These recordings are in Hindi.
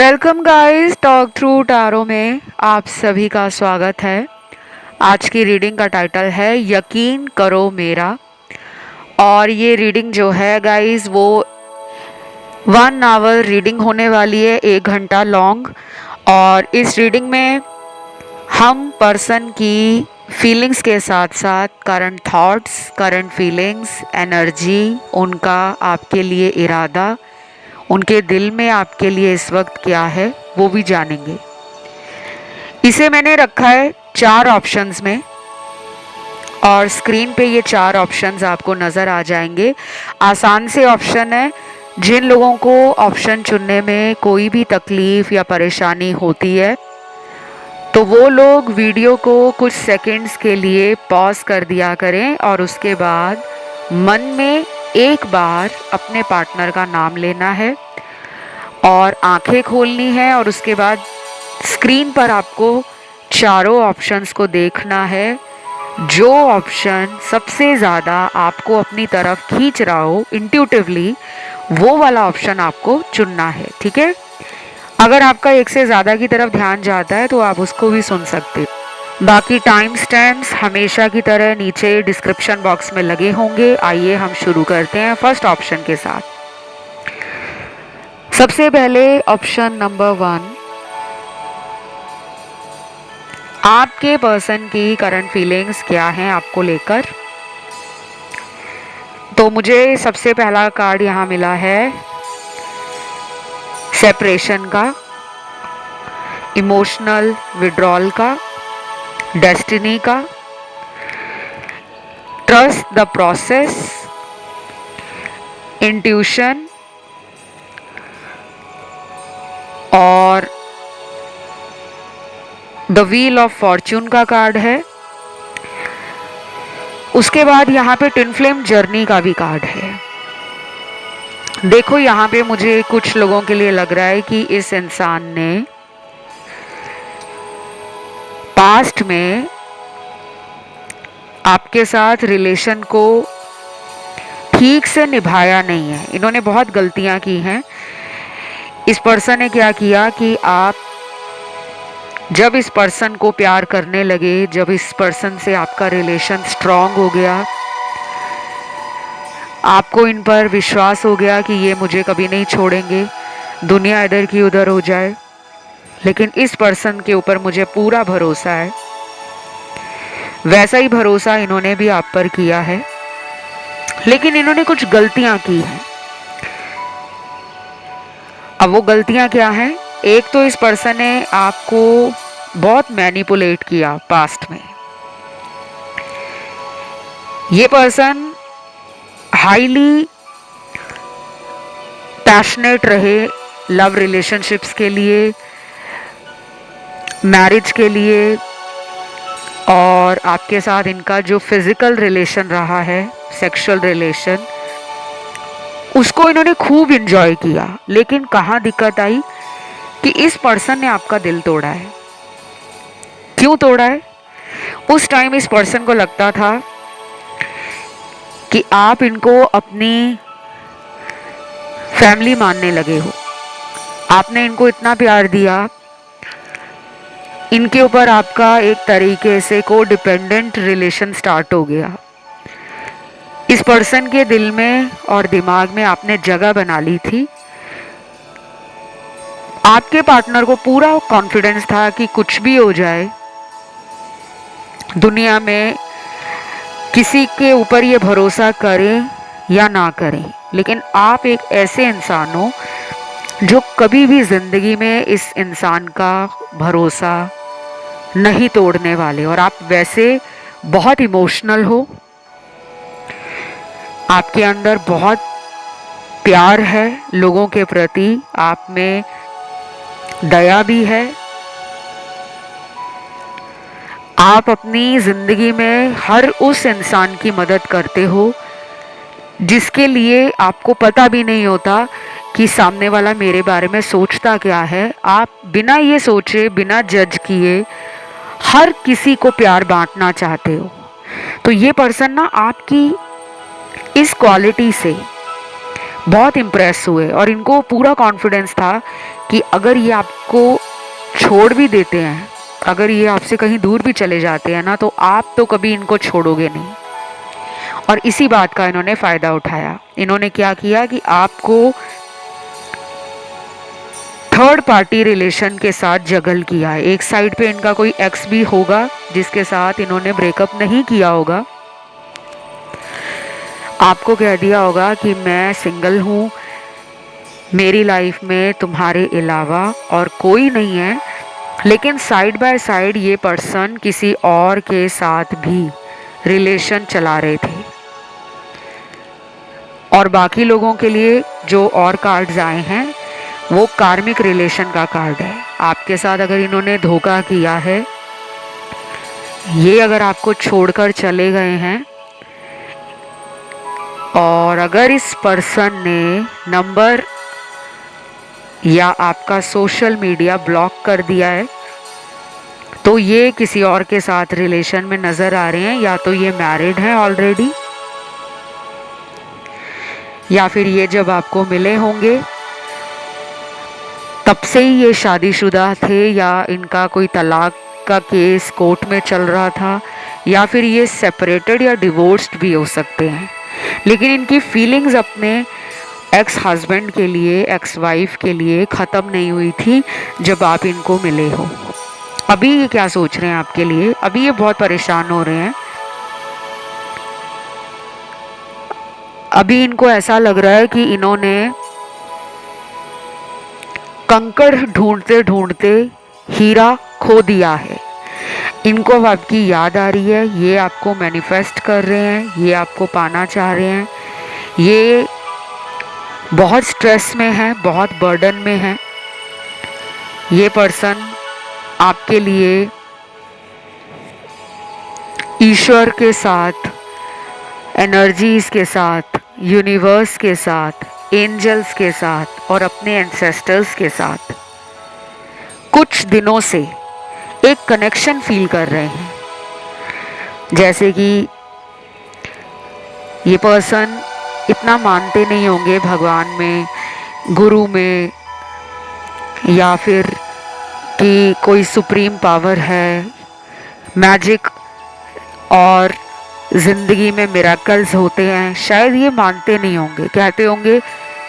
Welcome guys, Talk Through Tarot में आप सभी का स्वागत है। आज की रीडिंग का टाइटल है यकीन करो मेरा। और ये रीडिंग जो है गाइस वो 1 आवर रीडिंग होने वाली है, 1 घंटा लॉन्ग। और इस रीडिंग में हम पर्सन की फीलिंग्स के साथ साथ current thoughts, current feelings, energy, उनका आपके लिए इरादा, उनके दिल में आपके लिए इस वक्त क्या है वो भी जानेंगे। इसे मैंने रखा है 4 ऑप्शंस में और स्क्रीन पे ये 4 ऑप्शंस आपको नज़र आ जाएंगे। आसान से ऑप्शन है। जिन लोगों को ऑप्शन चुनने में कोई भी तकलीफ़ या परेशानी होती है तो वो लोग वीडियो को कुछ सेकंड्स के लिए पॉज कर दिया करें और उसके बाद मन में एक बार अपने पार्टनर का नाम लेना है और आंखें खोलनी है और उसके बाद स्क्रीन पर आपको चारों ऑप्शंस को देखना है। जो ऑप्शन सबसे ज़्यादा आपको अपनी तरफ खींच रहा हो इंट्यूटिवली, वो वाला ऑप्शन आपको चुनना है। ठीक है। अगर आपका एक से ज़्यादा की तरफ ध्यान जाता है तो आप उसको भी सुन सकते हो। बाकी टाइम स्टैम्प्स हमेशा की तरह नीचे डिस्क्रिप्शन बॉक्स में लगे होंगे। आइए हम शुरू करते हैं फर्स्ट ऑप्शन के साथ। सबसे पहले ऑप्शन नंबर 1, आपके पर्सन की करंट फीलिंग्स क्या हैं आपको लेकर। तो मुझे सबसे पहला कार्ड यहाँ मिला है सेपरेशन का, इमोशनल विड्रॉल का, डेस्टिनी का, ट्रस्ट द प्रोसेस, इंट्यूशन और द व्हील ऑफ फॉर्च्यून का कार्ड है। उसके बाद यहाँ पे ट्विन फ्लेम जर्नी का भी कार्ड है। देखो यहाँ पे मुझे कुछ लोगों के लिए लग रहा है कि इस इंसान ने पास्ट में आपके साथ रिलेशन को ठीक से निभाया नहीं है। इन्होंने बहुत गलतियां की हैं। इस पर्सन ने क्या किया कि आप जब इस पर्सन को प्यार करने लगे, जब इस पर्सन से आपका रिलेशन स्ट्रांग हो गया, आपको इन पर विश्वास हो गया कि ये मुझे कभी नहीं छोड़ेंगे, दुनिया इधर की उधर हो जाए, लेकिन इस पर्सन के ऊपर मुझे पूरा भरोसा है। वैसा ही भरोसा इन्होंने भी आप पर किया है, लेकिन इन्होंने कुछ गलतियां की हैं। अब वो गलतियां क्या हैं? एक तो इस पर्सन ने आपको बहुत मैनिपुलेट किया पास्ट में। ये पर्सन हाईली पैशनेट रहे लव रिलेशनशिप्स के लिए, मैरिज के लिए, और आपके साथ इनका जो फिजिकल रिलेशन रहा है, सेक्सुअल रिलेशन, उसको इन्होंने खूब एंजॉय किया। लेकिन कहाँ दिक्कत आई कि इस पर्सन ने आपका दिल तोड़ा है। क्यों तोड़ा है? उस टाइम इस पर्सन को लगता था कि आप इनको अपनी फैमिली मानने लगे हो। आपने इनको इतना प्यार दिया, इनके ऊपर आपका एक तरीके से को डिपेंडेंट रिलेशन स्टार्ट हो गया। इस पर्सन के दिल में और दिमाग में आपने जगह बना ली थी। आपके पार्टनर को पूरा कॉन्फिडेंस था कि कुछ भी हो जाए, दुनिया में किसी के ऊपर ये भरोसा करें या ना करें, लेकिन आप एक ऐसे इंसान हो जो कभी भी जिंदगी में इस इंसान का भरोसा नहीं तोड़ने वाले। और आप वैसे बहुत इमोशनल हो, आपके अंदर बहुत प्यार है लोगों के प्रति, आप में दया भी है। आप अपनी ज़िंदगी में हर उस इंसान की मदद करते हो जिसके लिए आपको पता भी नहीं होता कि सामने वाला मेरे बारे में सोचता क्या है। आप बिना ये सोचे, बिना जज किए हर किसी को प्यार बांटना चाहते हो। तो ये पर्सन ना आपकी इस क्वालिटी से बहुत इम्प्रेस हुए और इनको पूरा कॉन्फिडेंस था कि अगर ये आपको छोड़ भी देते हैं, अगर ये आपसे कहीं दूर भी चले जाते हैं ना, तो आप तो कभी इनको छोड़ोगे नहीं। और इसी बात का इन्होंने फ़ायदा उठाया। इन्होंने क्या किया कि आपको थर्ड पार्टी रिलेशन के साथ जगल किया है। एक साइड पे इनका कोई एक्स भी होगा जिसके साथ इन्होंने ब्रेकअप नहीं किया होगा, आपको कह दिया होगा कि मैं सिंगल हूँ, मेरी लाइफ में तुम्हारे अलावा और कोई नहीं है। लेकिन साइड बाय साइड ये पर्सन किसी और के साथ भी रिलेशन चला रहे थे। और बाकी लोगों के लिए जो और कार्ड्स आए हैं वो कार्मिक रिलेशन का कार्ड है। आपके साथ अगर इन्होंने धोखा किया है, ये अगर आपको छोड़कर चले गए हैं, और अगर इस पर्सन ने नंबर या आपका सोशल मीडिया ब्लॉक कर दिया है, तो ये किसी और के साथ रिलेशन में नज़र आ रहे हैं। या तो ये मैरिड हैं ऑलरेडी, या फिर ये जब आपको मिले होंगे तब से ही ये शादीशुदा थे, या इनका कोई तलाक का केस कोर्ट में चल रहा था, या फिर ये सेपरेटेड या डिवोर्स्ड भी हो सकते हैं। लेकिन इनकी फीलिंग्स अपने एक्स हस्बैंड के लिए, एक्स वाइफ के लिए ख़त्म नहीं हुई थी जब आप इनको मिले हो। अभी ये क्या सोच रहे हैं आपके लिए? अभी ये बहुत परेशान हो रहे हैं। अभी इनको ऐसा लग रहा है कि इन्होंने कंकड़ ढूंढते ढूंढते हीरा खो दिया है। इनको अब आपकी याद आ रही है, ये आपको मैनिफेस्ट कर रहे हैं, ये आपको पाना चाह रहे हैं। ये बहुत स्ट्रेस में है, बहुत बर्डन में है। ये पर्सन आपके लिए ईश्वर के साथ, एनर्जीज के साथ, यूनिवर्स के साथ, एंजल्स के साथ और अपने एंसेस्टर्स के साथ कुछ दिनों से एक कनेक्शन फील कर रहे हैं। जैसे कि ये पर्सन इतना मानते नहीं होंगे भगवान में, गुरु में, या फिर कि कोई सुप्रीम पावर है, मैजिक और ज़िंदगी में मिरेकल्स होते हैं। शायद ये मानते नहीं होंगे, कहते होंगे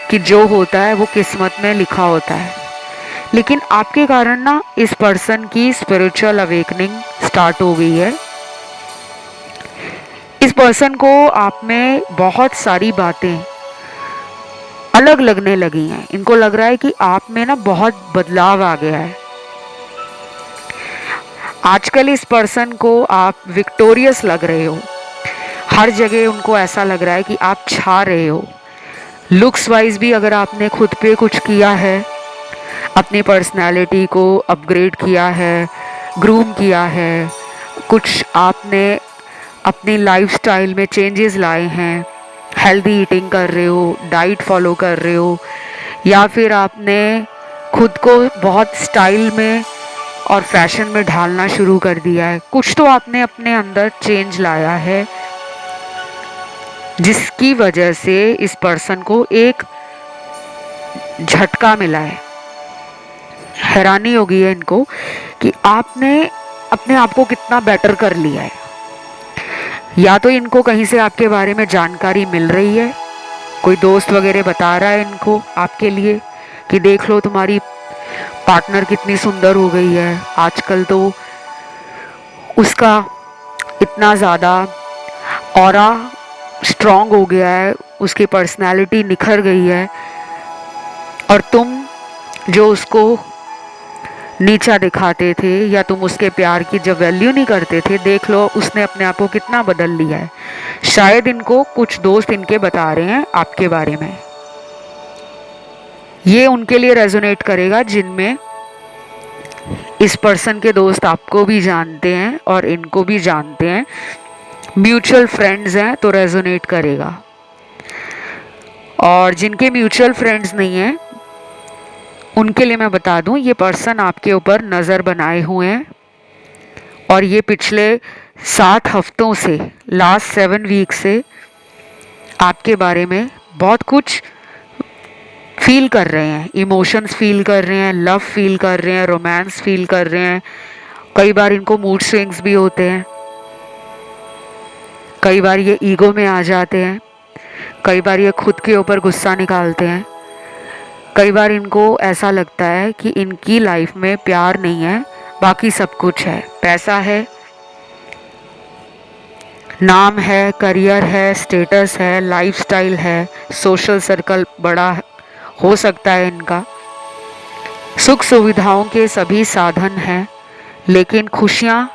कि जो होता है वो किस्मत में लिखा होता है। लेकिन आपके कारण ना इस पर्सन की स्पिरिचुअल अवेकनिंग स्टार्ट हो गई है। इस पर्सन को आप में बहुत सारी बातें अलग लगने लगी हैं। इनको लग रहा है कि आप में ना बहुत बदलाव आ गया है। आजकल इस पर्सन को आप विक्टोरियस लग रहे हो। हर जगह उनको ऐसा लग रहा है कि आप छा रहे हो। लुक्स वाइज भी अगर आपने खुद पे कुछ किया है, अपनी पर्सनालिटी को अपग्रेड किया है, ग्रूम किया है, कुछ आपने अपनी लाइफस्टाइल में चेंजेस लाए हैं, हेल्दी ईटिंग कर रहे हो, डाइट फॉलो कर रहे हो, या फिर आपने खुद को बहुत स्टाइल में और फैशन में ढालना शुरू कर दिया है। कुछ तो आपने अपने अंदर चेंज लाया है जिसकी वजह से इस पर्सन को एक झटका मिला है। हैरानी हो गई है इनको कि आपने अपने आप को कितना बेटर कर लिया है। या तो इनको कहीं से आपके बारे में जानकारी मिल रही है, कोई दोस्त वगैरह बता रहा है इनको आपके लिए कि देख लो तुम्हारी पार्टनर कितनी सुंदर हो गई है, आजकल तो उसका इतना ज़्यादा ऑरा स्ट्रॉन्ग हो गया है, उसकी पर्सनालिटी निखर गई है, और तुम जो उसको नीचा दिखाते थे या तुम उसके प्यार की जब वैल्यू नहीं करते थे, देख लो उसने अपने आप को कितना बदल लिया है। शायद इनको कुछ दोस्त इनके बता रहे हैं आपके बारे में। ये उनके लिए रेजोनेट करेगा जिनमें इस पर्सन के दोस्त आपको भी जानते हैं और इनको भी जानते हैं, म्यूचुअल फ्रेंड्स हैं, तो रेजोनेट करेगा। और जिनके म्यूचुअल फ्रेंड्स नहीं हैं उनके लिए मैं बता दूं, ये पर्सन आपके ऊपर नज़र बनाए हुए हैं और ये पिछले 7 हफ्तों से, लास्ट 7 वीक से आपके बारे में बहुत कुछ फील कर रहे हैं, इमोशंस फील कर रहे हैं, लव फील कर रहे हैं, रोमांस फील कर रहे हैं। कई बार इनको मूड स्विंग्स भी होते हैं, कई बार ये ईगो में आ जाते हैं, कई बार ये खुद के ऊपर गुस्सा निकालते हैं, कई बार इनको ऐसा लगता है कि इनकी लाइफ में प्यार नहीं है, बाकी सब कुछ है। पैसा है, नाम है, करियर है, स्टेटस है, लाइफस्टाइल है, सोशल सर्कल बड़ा हो सकता है इनका, सुख सुविधाओं के सभी साधन हैं, लेकिन खुशियाँ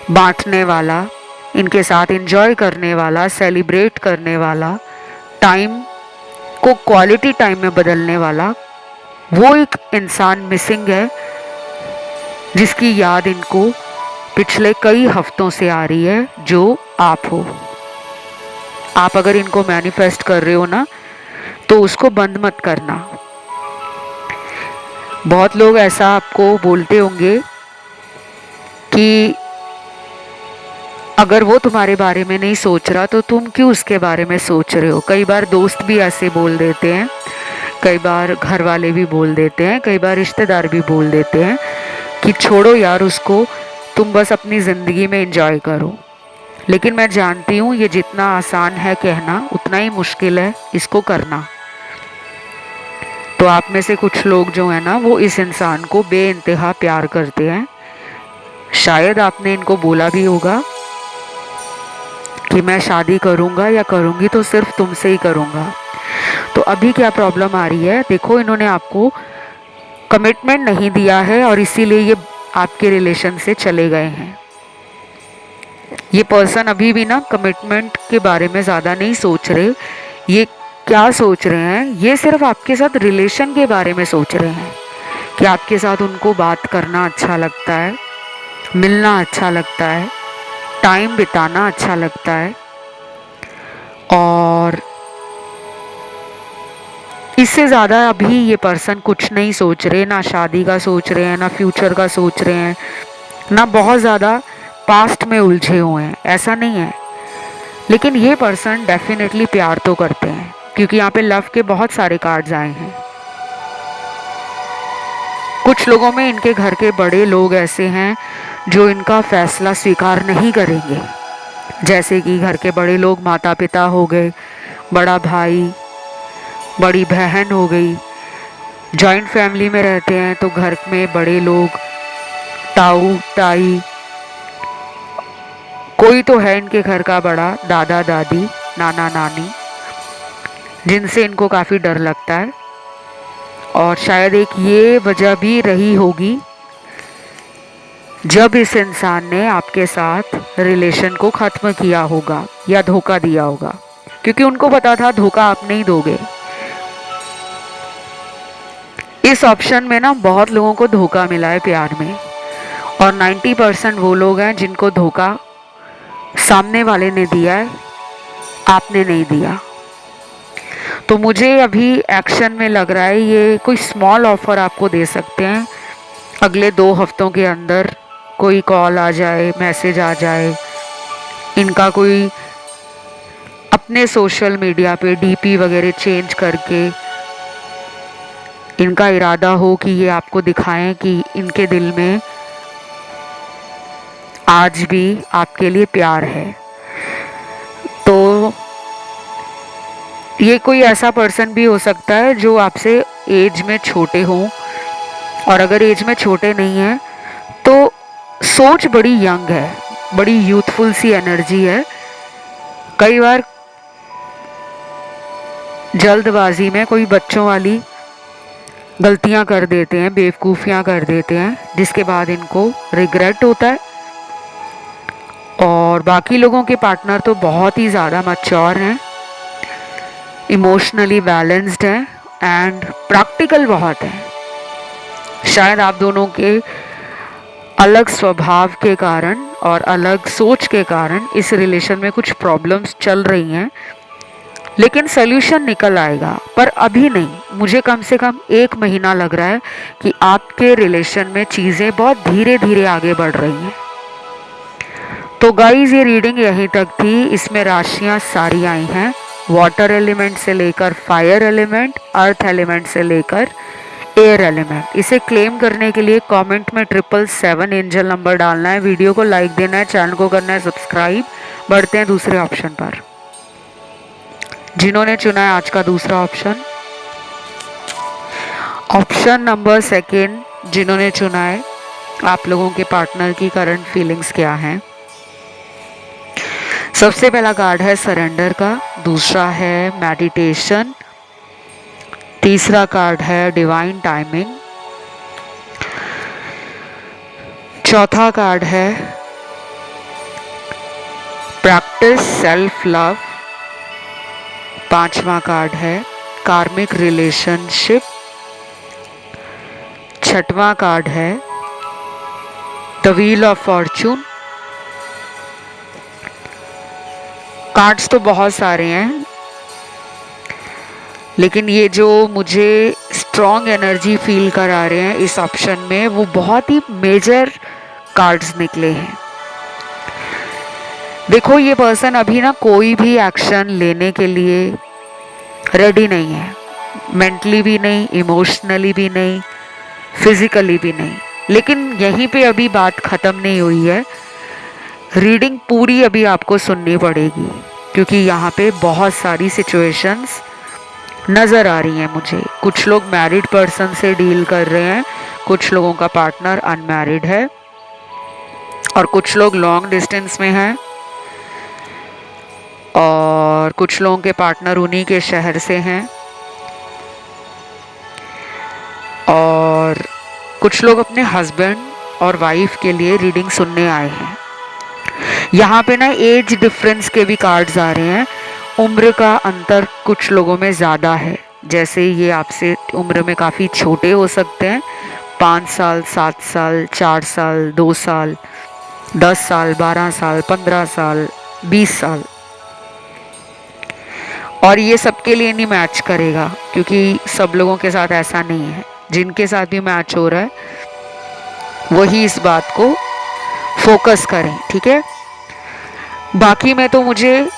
बांटने वाला, इनके साथ एंजॉय करने वाला, सेलिब्रेट करने वाला, टाइम को क्वालिटी टाइम में बदलने वाला वो एक इंसान मिसिंग है, जिसकी याद इनको पिछले कई हफ्तों से आ रही है, जो आप हो। आप अगर इनको मैनिफेस्ट कर रहे हो ना, तो उसको बंद मत करना। बहुत लोग ऐसा आपको बोलते होंगे कि अगर वो तुम्हारे बारे में नहीं सोच रहा तो तुम क्यों उसके बारे में सोच रहे हो। कई बार दोस्त भी ऐसे बोल देते हैं, कई बार घर वाले भी बोल देते हैं, कई बार रिश्तेदार भी बोल देते हैं कि छोड़ो यार उसको, तुम बस अपनी ज़िंदगी में एंजॉय करो। लेकिन मैं जानती हूँ ये जितना आसान है कहना, उतना ही मुश्किल है इसको करना। तो आप में से कुछ लोग जो है ना, वो इस इंसान को बेइंतहा प्यार करते हैं। शायद आपने इनको बोला भी होगा कि मैं शादी करूँगा या करूँगी तो सिर्फ तुमसे ही करूँगा। तो अभी क्या प्रॉब्लम आ रही है, देखो इन्होंने आपको कमिटमेंट नहीं दिया है और इसीलिए ये आपके रिलेशन से चले गए हैं। ये पर्सन अभी भी ना कमिटमेंट के बारे में ज़्यादा नहीं सोच रहे। ये क्या सोच रहे हैं, ये सिर्फ आपके साथ रिलेशन के बारे में सोच रहे हैं कि आपके साथ उनको बात करना अच्छा लगता है, मिलना अच्छा लगता है, टाइम बिताना अच्छा लगता है। और इससे ज़्यादा अभी ये पर्सन कुछ नहीं सोच रहे, ना शादी का सोच रहे हैं, ना फ्यूचर का सोच रहे हैं, ना बहुत ज़्यादा पास्ट में उलझे हुए हैं, ऐसा नहीं है। लेकिन ये पर्सन डेफिनेटली प्यार तो करते हैं, क्योंकि यहाँ पे लव के बहुत सारे कार्ड्स आए हैं। कुछ लोगों में इनके घर के बड़े लोग ऐसे हैं जो इनका फैसला स्वीकार नहीं करेंगे, जैसे कि घर के बड़े लोग, माता पिता हो गए, बड़ा भाई, बड़ी बहन हो गई। जॉइंट फैमिली में रहते हैं तो घर में बड़े लोग, ताऊ ताई, कोई तो है इनके घर का बड़ा, दादा दादी, नाना नानी, जिनसे इनको काफ़ी डर लगता है। और शायद एक ये वजह भी रही होगी जब इस इंसान ने आपके साथ रिलेशन को ख़त्म किया होगा या धोखा दिया होगा, क्योंकि उनको पता था धोखा आप नहीं दोगे। इस ऑप्शन में ना बहुत लोगों को धोखा मिला है प्यार में, और 90% वो लोग हैं जिनको धोखा सामने वाले ने दिया है, आपने नहीं दिया। तो मुझे अभी एक्शन में लग रहा है ये कोई स्मॉल ऑफर आपको दे सकते हैं। अगले 2 हफ्तों के अंदर कोई कॉल आ जाए, मैसेज आ जाए, इनका कोई अपने सोशल मीडिया पे डीपी वगैरह चेंज करके इनका इरादा हो कि ये आपको दिखाएं कि इनके दिल में आज भी आपके लिए प्यार है। तो ये कोई ऐसा पर्सन भी हो सकता है जो आपसे एज में छोटे हों, और अगर एज में छोटे नहीं हैं तो सोच बड़ी यंग है, बड़ी यूथफुल सी एनर्जी है। कई बार जल्दबाजी में कोई बच्चों वाली गलतियां कर देते हैं, बेवकूफ़ियां कर देते हैं, जिसके बाद इनको रिग्रेट होता है। और बाकी लोगों के पार्टनर तो बहुत ही ज़्यादा मैच्योर हैं, इमोशनली बैलेंस्ड हैं एंड प्रैक्टिकल बहुत हैं। शायद आप दोनों के अलग स्वभाव के कारण और अलग सोच के कारण इस रिलेशन में कुछ प्रॉब्लम्स चल रही हैं, लेकिन सोल्यूशन निकल आएगा। पर अभी नहीं, मुझे कम से कम 1 महीना लग रहा है कि आपके रिलेशन में चीज़ें बहुत धीरे धीरे आगे बढ़ रही हैं। तो गाइस, ये रीडिंग यहीं तक थी, इसमें राशियाँ सारी आई हैं। वाटर एलिमेंट से लेकर फायर एलिमेंट, अर्थ एलिमेंट से लेकर एयर एलिमेंट। इसे क्लेम करने के लिए कमेंट में 777 एंजल नंबर डालना है, वीडियो को लाइक देना है, चैनल को करना है सब्सक्राइब। बढ़ते हैं दूसरे ऑप्शन पर। जिन्होंने चुना है आज का दूसरा ऑप्शन, ऑप्शन नंबर सेकेंड जिन्होंने चुना है, आप लोगों के पार्टनर की करंट फीलिंग्स क्या हैं। सबसे पहला कार्ड है सरेंडर का, दूसरा है मेडिटेशन, तीसरा कार्ड है डिवाइन टाइमिंग, चौथा कार्ड है प्रैक्टिस सेल्फ लव, पांचवा कार्ड है कार्मिक रिलेशनशिप, छठवां कार्ड है the wheel of Fortune. Cards तो बहुत सारे हैं, लेकिन ये जो मुझे स्ट्रॉन्ग एनर्जी फील करा रहे हैं इस ऑप्शन में, वो बहुत ही मेजर कार्ड्स निकले हैं। देखो, ये पर्सन अभी ना कोई भी एक्शन लेने के लिए रेडी नहीं है, मेंटली भी नहीं, इमोशनली भी नहीं, फिजिकली भी नहीं। लेकिन यहीं पे अभी बात ख़त्म नहीं हुई है, रीडिंग पूरी अभी आपको सुननी पड़ेगी, क्योंकि यहाँ पे बहुत सारी सिचुएशंस नज़र आ रही हैं मुझे। कुछ लोग मैरिड पर्सन से डील कर रहे हैं, कुछ लोगों का पार्टनर अनमैरिड है, और कुछ लोग लॉन्ग डिस्टेंस में हैं, और कुछ लोगों के पार्टनर उन्हीं के शहर से हैं, और कुछ लोग अपने हस्बैंड और वाइफ के लिए रीडिंग सुनने आए हैं। यहाँ पे ना एज डिफरेंस के भी कार्ड्स आ रहे हैं, उम्र का अंतर कुछ लोगों में ज़्यादा है, जैसे ये आपसे उम्र में काफ़ी छोटे हो सकते हैं, 5 साल, 7 साल, 4 साल, 2 साल, 10 साल, 12 साल, 15 साल, 20 साल। और ये सबके लिए नहीं मैच करेगा, क्योंकि सब लोगों के साथ ऐसा नहीं है। जिनके साथ भी मैच हो रहा है वही इस बात को फोकस करें, ठीक है। बाकी में तो मुझे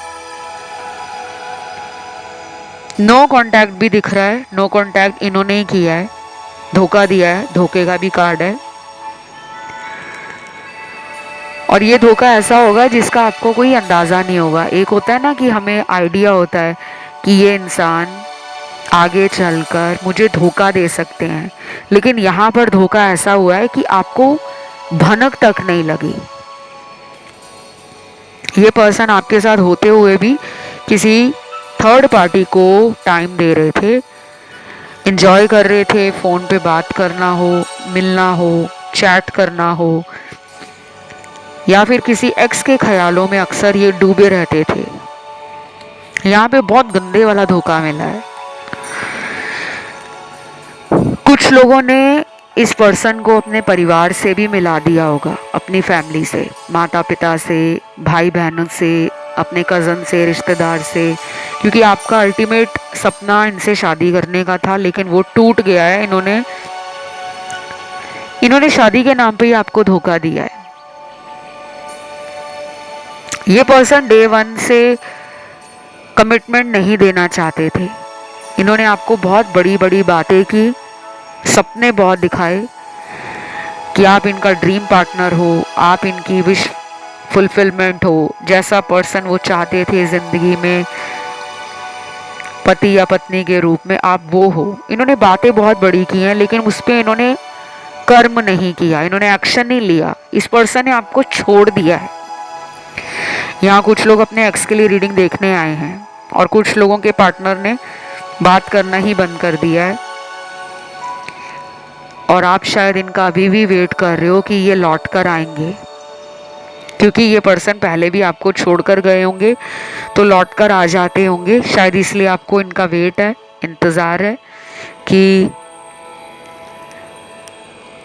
नो कांटेक्ट भी दिख रहा है, नो कांटेक्ट इन्होंने ही किया है, धोखा दिया है, धोखे का भी कार्ड है। और ये धोखा ऐसा होगा जिसका आपको कोई अंदाज़ा नहीं होगा। एक होता है ना कि हमें आइडिया होता है कि ये इंसान आगे चलकर मुझे धोखा दे सकते हैं, लेकिन यहाँ पर धोखा ऐसा हुआ है कि आपको भनक तक नहीं लगी। ये पर्सन आपके साथ होते हुए भी किसी थर्ड पार्टी को टाइम दे रहे थे, एंजॉय कर रहे थे, फ़ोन पे बात करना हो, मिलना हो, चैट करना हो, या फिर किसी एक्स के ख्यालों में अक्सर ये डूबे रहते थे। यहाँ पे बहुत गंदे वाला धोखा मिला है। कुछ लोगों ने इस पर्सन को अपने परिवार से भी मिला दिया होगा, अपनी फैमिली से, माता पिता से, भाई बहनों से, अपने कज़न से, रिश्तेदार से, क्योंकि आपका अल्टीमेट सपना इनसे शादी करने का था, लेकिन वो टूट गया है। इन्होंने शादी के नाम पे ही आपको धोखा दिया है। ये पर्सन डे 1 से कमिटमेंट नहीं देना चाहते थे। इन्होंने आपको बहुत बड़ी बड़ी बातें की, सपने बहुत दिखाए कि आप इनका ड्रीम पार्टनर हो, आप इनकी विश फुलफिलमेंट हो, जैसा पर्सन वो चाहते थे ज़िंदगी में पति या पत्नी के रूप में, आप वो हो। इन्होंने बातें बहुत बड़ी की हैं, लेकिन उस पर इन्होंने कर्म नहीं किया, इन्होंने एक्शन नहीं लिया। इस पर्सन ने आपको छोड़ दिया है। यहाँ कुछ लोग अपने एक्स के लिए रीडिंग देखने आए हैं, और कुछ लोगों के पार्टनर ने बात करना ही बंद कर दिया है, और आप शायद इनका अभी भी वेट कर रहे हो कि ये लौट कर आएंगे, क्योंकि ये पर्सन पहले भी आपको छोड़कर गए होंगे तो लौट कर आ जाते होंगे। शायद इसलिए आपको इनका वेट है, इंतज़ार है कि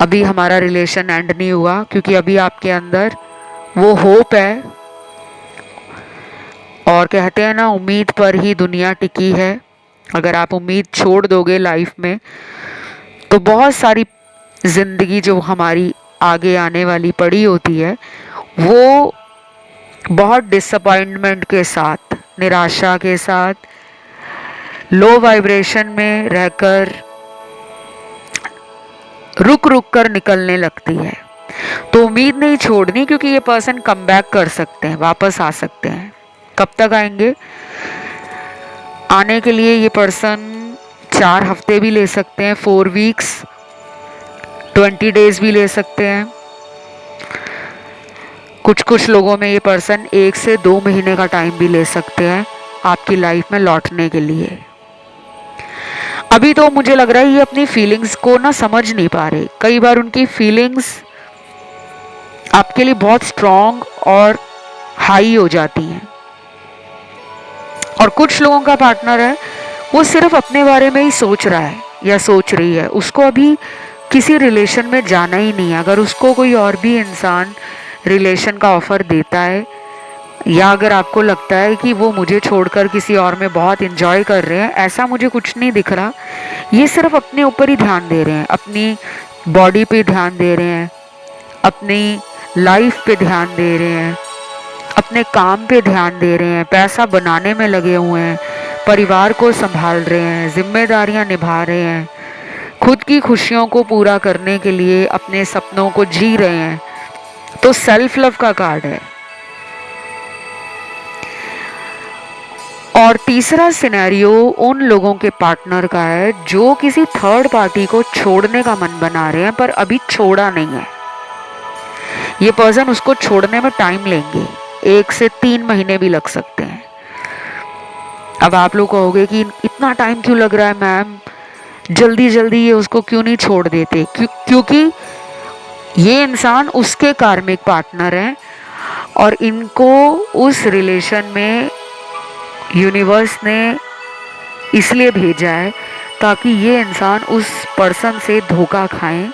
अभी हमारा रिलेशन एंड नहीं हुआ, क्योंकि अभी आपके अंदर वो होप है। और कहते हैं ना, उम्मीद पर ही दुनिया टिकी है। अगर आप उम्मीद छोड़ दोगे लाइफ में, तो बहुत सारी ज़िंदगी जो हमारी आगे आने वाली पड़ी होती है, वो बहुत डिसअपॉइंटमेंट के साथ, निराशा के साथ, लो वाइब्रेशन में रहकर रुक रुक कर निकलने लगती है। तो उम्मीद नहीं छोड़नी, क्योंकि ये पर्सन कम बैक कर सकते हैं, वापस आ सकते हैं। कब तक आएंगे? आने के लिए ये पर्सन 4 हफ्ते भी ले सकते हैं, 4 वीक्स, 20 डेज भी ले सकते हैं। कुछ कुछ लोगों में ये पर्सन 1 से 2 महीने का टाइम भी ले सकते हैं आपकी लाइफ में लौटने के लिए। अभी तो मुझे लग रहा है ये अपनी फीलिंग्स को ना समझ नहीं पा रहे। कई बार उनकी फीलिंग्स आपके लिए बहुत स्ट्रॉन्ग और हाई हो जाती हैं। और कुछ लोगों का पार्टनर है, वो सिर्फ अपने बारे में ही सोच रहा है या सोच रही है, उसको अभी किसी रिलेशन में जाना ही नहीं है। अगर उसको कोई और भी इंसान रिलेशन का ऑफर देता है, या अगर आपको लगता है कि वो मुझे छोड़कर किसी और में बहुत इंजॉय कर रहे हैं, ऐसा मुझे कुछ नहीं दिख रहा। ये सिर्फ अपने ऊपर ही ध्यान दे रहे हैं, अपनी बॉडी पे ध्यान दे रहे हैं, अपनी लाइफ पे ध्यान दे रहे हैं, अपने काम पे ध्यान दे रहे हैं, पैसा बनाने में लगे हुए हैं, परिवार को संभाल रहे हैं, जिम्मेदारियां निभा रहे हैं, खुद की खुशियों को पूरा करने के लिए अपने सपनों को जी रहे हैं। तो सेल्फ लव का कार्ड है। और तीसरा सिनेरियो उन लोगों के पार्टनर का है जो किसी थर्ड पार्टी को छोड़ने का मन बना रहे हैं, पर अभी छोड़ा नहीं है। ये पर्सन उसको छोड़ने में टाइम लेंगे, 1 से 3 महीने भी लग सकते हैं। अब आप लोग कहोगे कि इतना टाइम क्यों लग रहा है मैम, जल्दी जल्दी ये उसको क्यों नहीं छोड़ देते? क्योंकि ये इंसान उसके कार्मिक पार्टनर हैं और इनको उस रिलेशन में यूनिवर्स ने इसलिए भेजा है ताकि ये इंसान उस पर्सन से धोखा खाएं।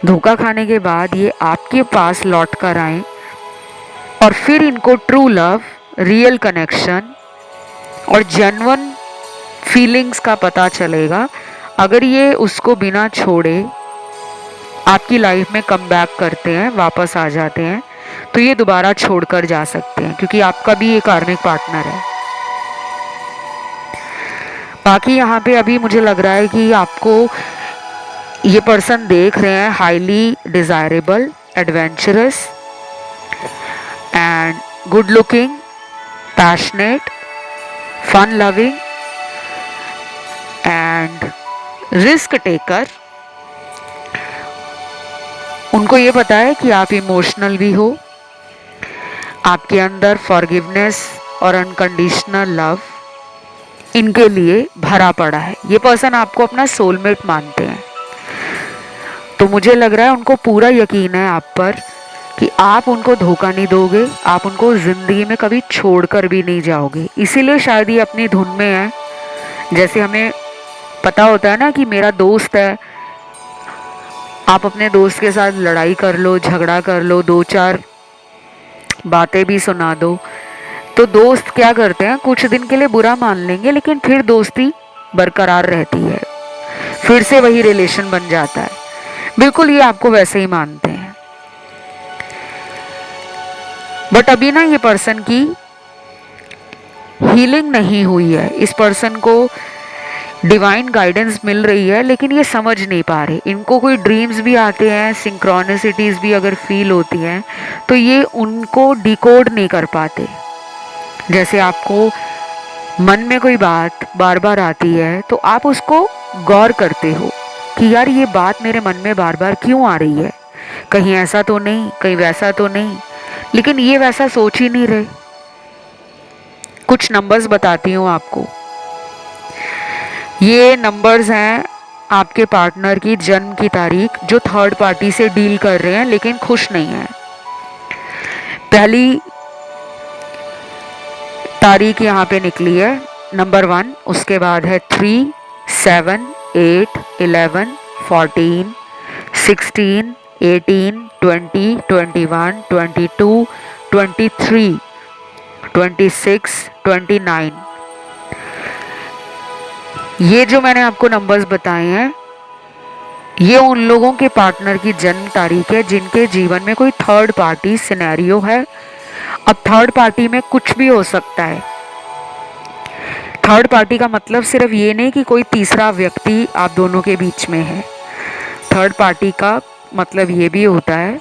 धोखा खाने के बाद ये आपके पास लौट कर आए और फिर इनको ट्रू लव, रियल कनेक्शन और जेन्युइन फीलिंग्स का पता चलेगा। अगर ये उसको बिना छोड़े आपकी लाइफ में कम बैक करते हैं, वापस आ जाते हैं, तो ये दोबारा छोड़कर जा सकते हैं, क्योंकि आपका भी ये कार्मिक पार्टनर है। बाकी यहाँ पे अभी मुझे लग रहा है कि आपको ये पर्सन देख रहे हैं highly desirable, adventurous and good looking, passionate, fun loving and risk taker. उनको ये पता है कि आप इमोशनल भी हो, आपके अंदर फॉरगिवनेस और अनकंडीशनल लव इनके लिए भरा पड़ा है। ये पर्सन आपको अपना सोलमेट मानते हैं। तो मुझे लग रहा है उनको पूरा यकीन है आप पर कि आप उनको धोखा नहीं दोगे, आप उनको जिंदगी में कभी छोड़कर भी नहीं जाओगे। इसीलिए शायद ये अपनी धुन में है। जैसे हमें पता होता है ना कि मेरा दोस्त है, आप अपने दोस्त के साथ लड़ाई कर लो, झगड़ा कर लो, 2-4 बातें भी सुना दो, तो दोस्त क्या करते हैं, कुछ दिन के लिए बुरा मान लेंगे, लेकिन फिर दोस्ती बरकरार रहती है, फिर से वही रिलेशन बन जाता है। बिल्कुल ये आपको वैसे ही मानते हैं। बट अभी ना ये पर्सन की हीलिंग नहीं हुई है। इस पर्सन को डिवाइन गाइडेंस मिल रही है, लेकिन ये समझ नहीं पा रहे। इनको कोई ड्रीम्स भी आते हैं, सिंक्रोनिसिटीज भी अगर फील होती हैं, तो ये उनको डिकोड नहीं कर पाते। जैसे आपको मन में कोई बात बार बार आती है, तो आप उसको गौर करते हो कि यार ये बात मेरे मन में बार बार क्यों आ रही है, कहीं ऐसा तो नहीं, कहीं वैसा तो नहीं, लेकिन ये वैसा सोच ही नहीं रहे। कुछ नंबर्स बताती हूँ आपको। ये नंबर्स हैं आपके पार्टनर की जन्म की तारीख, जो थर्ड पार्टी से डील कर रहे हैं लेकिन खुश नहीं है। पहली तारीख यहाँ पे निकली है नंबर 1, उसके बाद है 3, 7, 8, 11, 14, 16, 18, 20, 21, 22, 23, 26, 29। ये जो मैंने आपको नंबर्स बताए हैं, ये उन लोगों के पार्टनर की जन्म तारीख है जिनके जीवन में कोई थर्ड पार्टी सिनेरियो है। अब थर्ड पार्टी में कुछ भी हो सकता है। थर्ड पार्टी का मतलब सिर्फ ये नहीं कि कोई तीसरा व्यक्ति आप दोनों के बीच में है। थर्ड पार्टी का मतलब ये भी होता है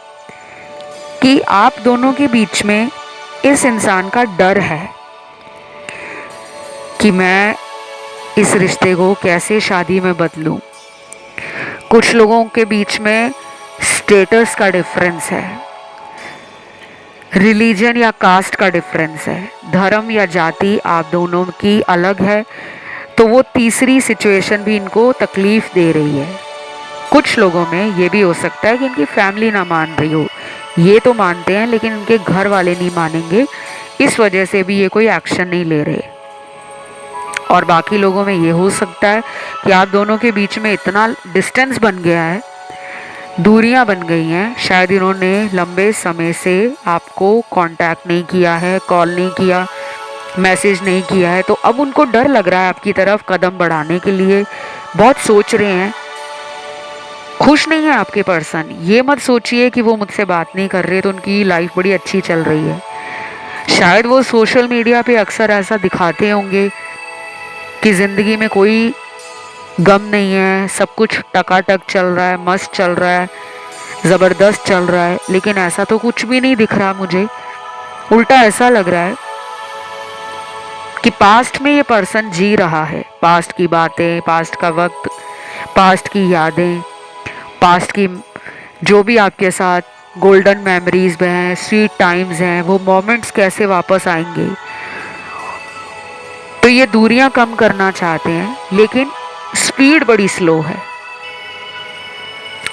कि आप दोनों के बीच में इस इंसान का डर है कि मैं इस रिश्ते को कैसे शादी में बदलूं। कुछ लोगों के बीच में स्टेटस का डिफरेंस है, रिलीजन या कास्ट का डिफरेंस है, धर्म या जाति आप दोनों की अलग है, तो वो तीसरी सिचुएशन भी इनको तकलीफ दे रही है। कुछ लोगों में ये भी हो सकता है कि इनकी फैमिली ना मान रही हो, ये तो मानते हैं लेकिन इनके घर वाले नहीं मानेंगे, इस वजह से भी ये कोई एक्शन नहीं ले रहे। और बाकी लोगों में ये हो सकता है कि आप दोनों के बीच में इतना डिस्टेंस बन गया है, दूरियां बन गई हैं, शायद इन्होंने लंबे समय से आपको कांटेक्ट नहीं किया है, कॉल नहीं किया, मैसेज नहीं किया है, तो अब उनको डर लग रहा है आपकी तरफ कदम बढ़ाने के लिए, बहुत सोच रहे हैं। खुश नहीं है आपके पर्सन, ये मत सोचिए कि वो मुझसे बात नहीं कर रहे तो उनकी लाइफ बड़ी अच्छी चल रही है। शायद वो सोशल मीडिया पे अक्सर ऐसा दिखाते होंगे कि ज़िंदगी में कोई गम नहीं है, सब कुछ टकाटक चल रहा है, मस्त चल रहा है, ज़बरदस्त चल रहा है, लेकिन ऐसा तो कुछ भी नहीं दिख रहा मुझे। उल्टा ऐसा लग रहा है कि पास्ट में ये पर्सन जी रहा है, पास्ट की बातें, पास्ट का वक्त, पास्ट की यादें, पास्ट की जो भी आपके साथ गोल्डन मेमोरीज में हैं, स्वीट टाइम्स हैं, वो मोमेंट्स कैसे वापस आएंगे। तो ये दूरियां कम करना चाहते हैं लेकिन स्पीड बड़ी स्लो है।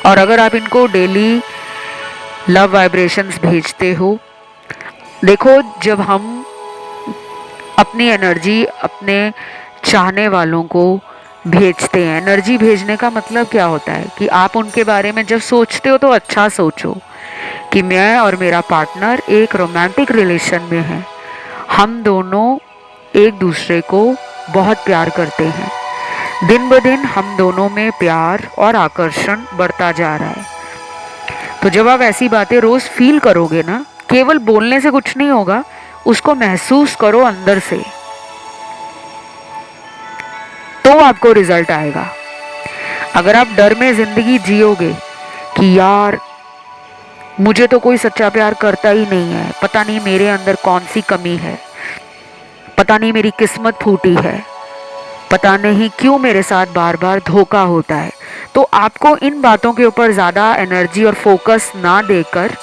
और अगर आप इनको डेली लव वाइब्रेशंस भेजते हो, देखो जब हम अपनी एनर्जी अपने चाहने वालों को भेजते हैं, एनर्जी भेजने का मतलब क्या होता है कि आप उनके बारे में जब सोचते हो तो अच्छा सोचो कि मैं और मेरा पार्टनर एक रोमांटिक रिलेशन में है, हम दोनों एक दूसरे को बहुत प्यार करते हैं, दिन ब दिन हम दोनों में प्यार और आकर्षण बढ़ता जा रहा है। तो जब आप ऐसी बातें रोज फील करोगे ना, केवल बोलने से कुछ नहीं होगा, उसको महसूस करो अंदर से, तो आपको रिजल्ट आएगा। अगर आप डर में जिंदगी जियोगे कि यार मुझे तो कोई सच्चा प्यार करता ही नहीं है, पता नहीं मेरे अंदर कौन सी कमी है, पता नहीं मेरी किस्मत फूटी है, पता नहीं क्यों मेरे साथ बार बार धोखा होता है, तो आपको इन बातों के ऊपर ज़्यादा एनर्जी और फोकस ना देकर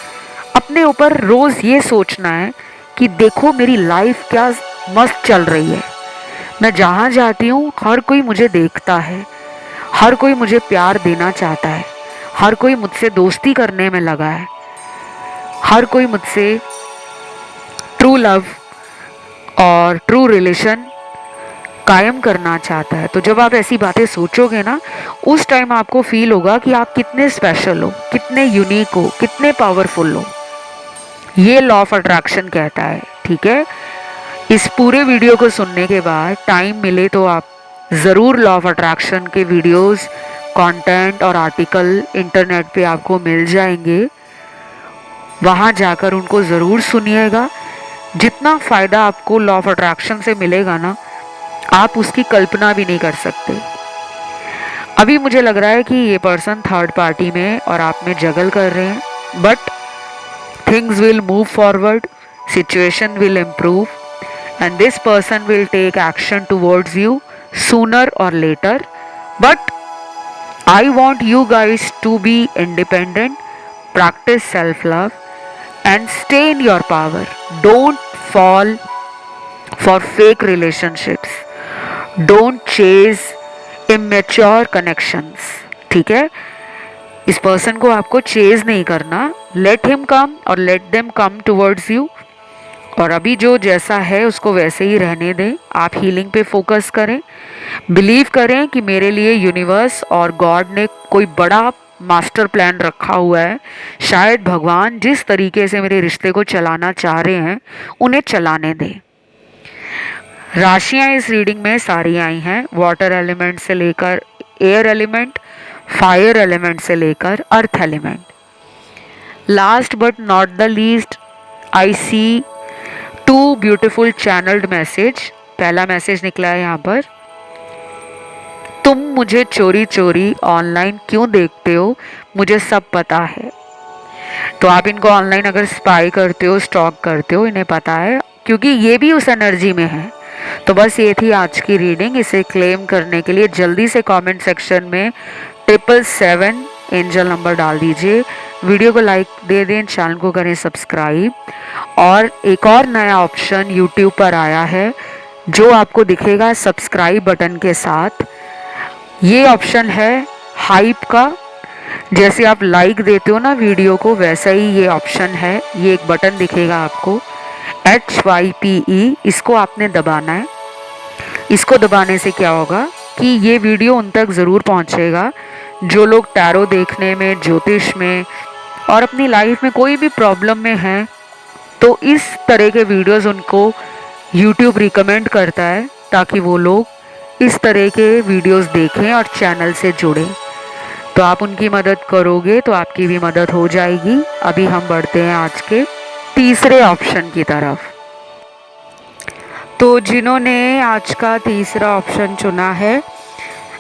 अपने ऊपर रोज़ ये सोचना है कि देखो मेरी लाइफ क्या मस्त चल रही है, मैं जहाँ जाती हूँ हर कोई मुझे देखता है, हर कोई मुझे प्यार देना चाहता है, हर कोई मुझसे दोस्ती करने में लगा है, हर कोई मुझसे ट्रू लव और ट्रू रिलेशन कायम करना चाहता है। तो जब आप ऐसी बातें सोचोगे ना, उस टाइम आपको फील होगा कि आप कितने स्पेशल हो, कितने यूनिक हो, कितने पावरफुल हो। ये लॉ ऑफ अट्रैक्शन कहता है, ठीक है। इस पूरे वीडियो को सुनने के बाद टाइम मिले तो आप ज़रूर लॉ ऑफ अट्रैक्शन के वीडियोस, कंटेंट और आर्टिकल इंटरनेट पे आपको मिल जाएंगे, वहाँ जाकर उनको ज़रूर सुनिएगा। जितना फ़ायदा आपको लॉ ऑफ अट्रैक्शन से मिलेगा ना, आप उसकी कल्पना भी नहीं कर सकते। अभी मुझे लग रहा है कि ये पर्सन थर्ड पार्टी में और आप में जगल कर रहे हैं, but things will move forward, situation will improve and this person will take action towards you sooner or later. But I want you guys to be independent, practice self-love and stay in your power. Don't fall for fake relationships. Don't chase immature connections. ठीक है, इस पर्सन को आपको चेज नहीं करना, let him come और let them come towards you. और अभी जो जैसा है उसको वैसे ही रहने दें, आप हीलिंग पे फोकस करें, बिलीव करें कि मेरे लिए यूनिवर्स और गॉड ने कोई बड़ा मास्टर प्लान रखा हुआ है, शायद भगवान जिस तरीके से मेरे रिश्ते को चलाना चाह रहे हैं उन्हें चलाने दें। राशियां इस रीडिंग में सारी आई हैं, वाटर एलिमेंट से लेकर एयर एलिमेंट, फायर एलिमेंट से लेकर earth element. Last but not the least, I see two beautiful channeled message पहला मैसेज निकला है यहाँ पर, तुम मुझे चोरी चोरी ऑनलाइन क्यों देखते हो, मुझे सब पता है। तो आप इनको ऑनलाइन अगर स्पाई करते हो, स्टॉक करते हो, इन्हें पता है क्योंकि ये भी उस एनर्जी में है। तो बस ये थी आज की रीडिंग। इसे क्लेम करने के लिए जल्दी से कमेंट सेक्शन में 777 एंजल नंबर डाल दीजिए, वीडियो को लाइक दे दें, चैनल को करें सब्सक्राइब। और एक और नया ऑप्शन यूट्यूब पर आया है जो आपको दिखेगा सब्सक्राइब बटन के साथ। ये ऑप्शन है हाइप का। जैसे आप लाइक देते हो ना वीडियो को, वैसा ही ये ऑप्शन है। ये एक बटन दिखेगा आपको HYPE, इसको आपने दबाना है। इसको दबाने से क्या होगा कि ये वीडियो उन तक ज़रूर पहुंचेगा जो लोग टैरो देखने में, ज्योतिष में और अपनी लाइफ में कोई भी प्रॉब्लम में हैं। तो इस तरह के वीडियोस उनको यूट्यूब रिकमेंड करता है ताकि वो लोग इस तरह के वीडियोस देखें और चैनल से जुड़ें। तो आप उनकी मदद करोगे तो आपकी भी मदद हो जाएगी। अभी हम बढ़ते हैं आज के तीसरे ऑप्शन की तरफ। तो जिन्होंने आज का तीसरा ऑप्शन चुना है,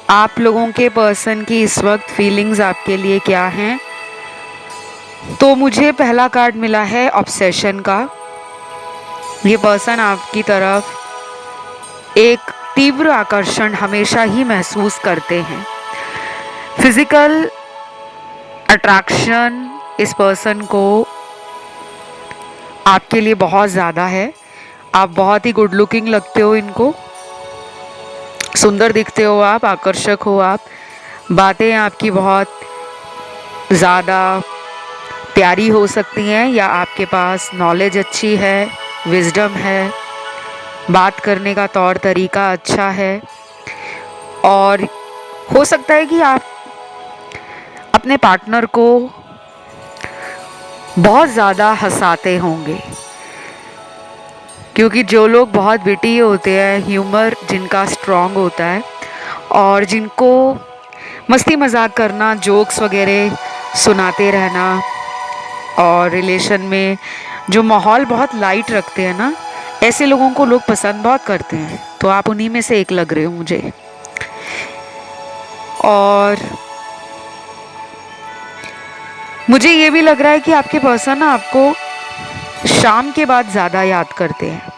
आप लोगों के पर्सन की इस वक्त फीलिंग्स आपके लिए क्या हैं? तो मुझे पहला कार्ड मिला है ऑब्सेशन का। ये पर्सन आपकी तरफ एक तीव्र आकर्षण हमेशा ही महसूस करते हैं। फिजिकल अट्रैक्शन इस पर्सन को आपके लिए बहुत ज़्यादा है। आप बहुत ही गुड लुकिंग लगते हो इनको, सुंदर दिखते हो आप, आकर्षक हो आप। बातें आपकी बहुत ज़्यादा प्यारी हो सकती हैं या आपके पास नॉलेज अच्छी है, विजडम है, बात करने का तौर तरीका अच्छा है। और हो सकता है कि आप अपने पार्टनर को बहुत ज़्यादा हंसाते होंगे, क्योंकि जो लोग बहुत विटी होते हैं, ह्यूमर जिनका स्ट्रॉन्ग होता है और जिनको मस्ती मजाक करना, जोक्स वगैरह सुनाते रहना और रिलेशन में जो माहौल बहुत लाइट रखते हैं ना, ऐसे लोगों को लोग पसंद बहुत करते हैं। तो आप उन्हीं में से एक लग रहे हो मुझे। और मुझे ये भी लग रहा है कि आपके पर्सन ना आपको शाम के बाद ज़्यादा याद करते हैं।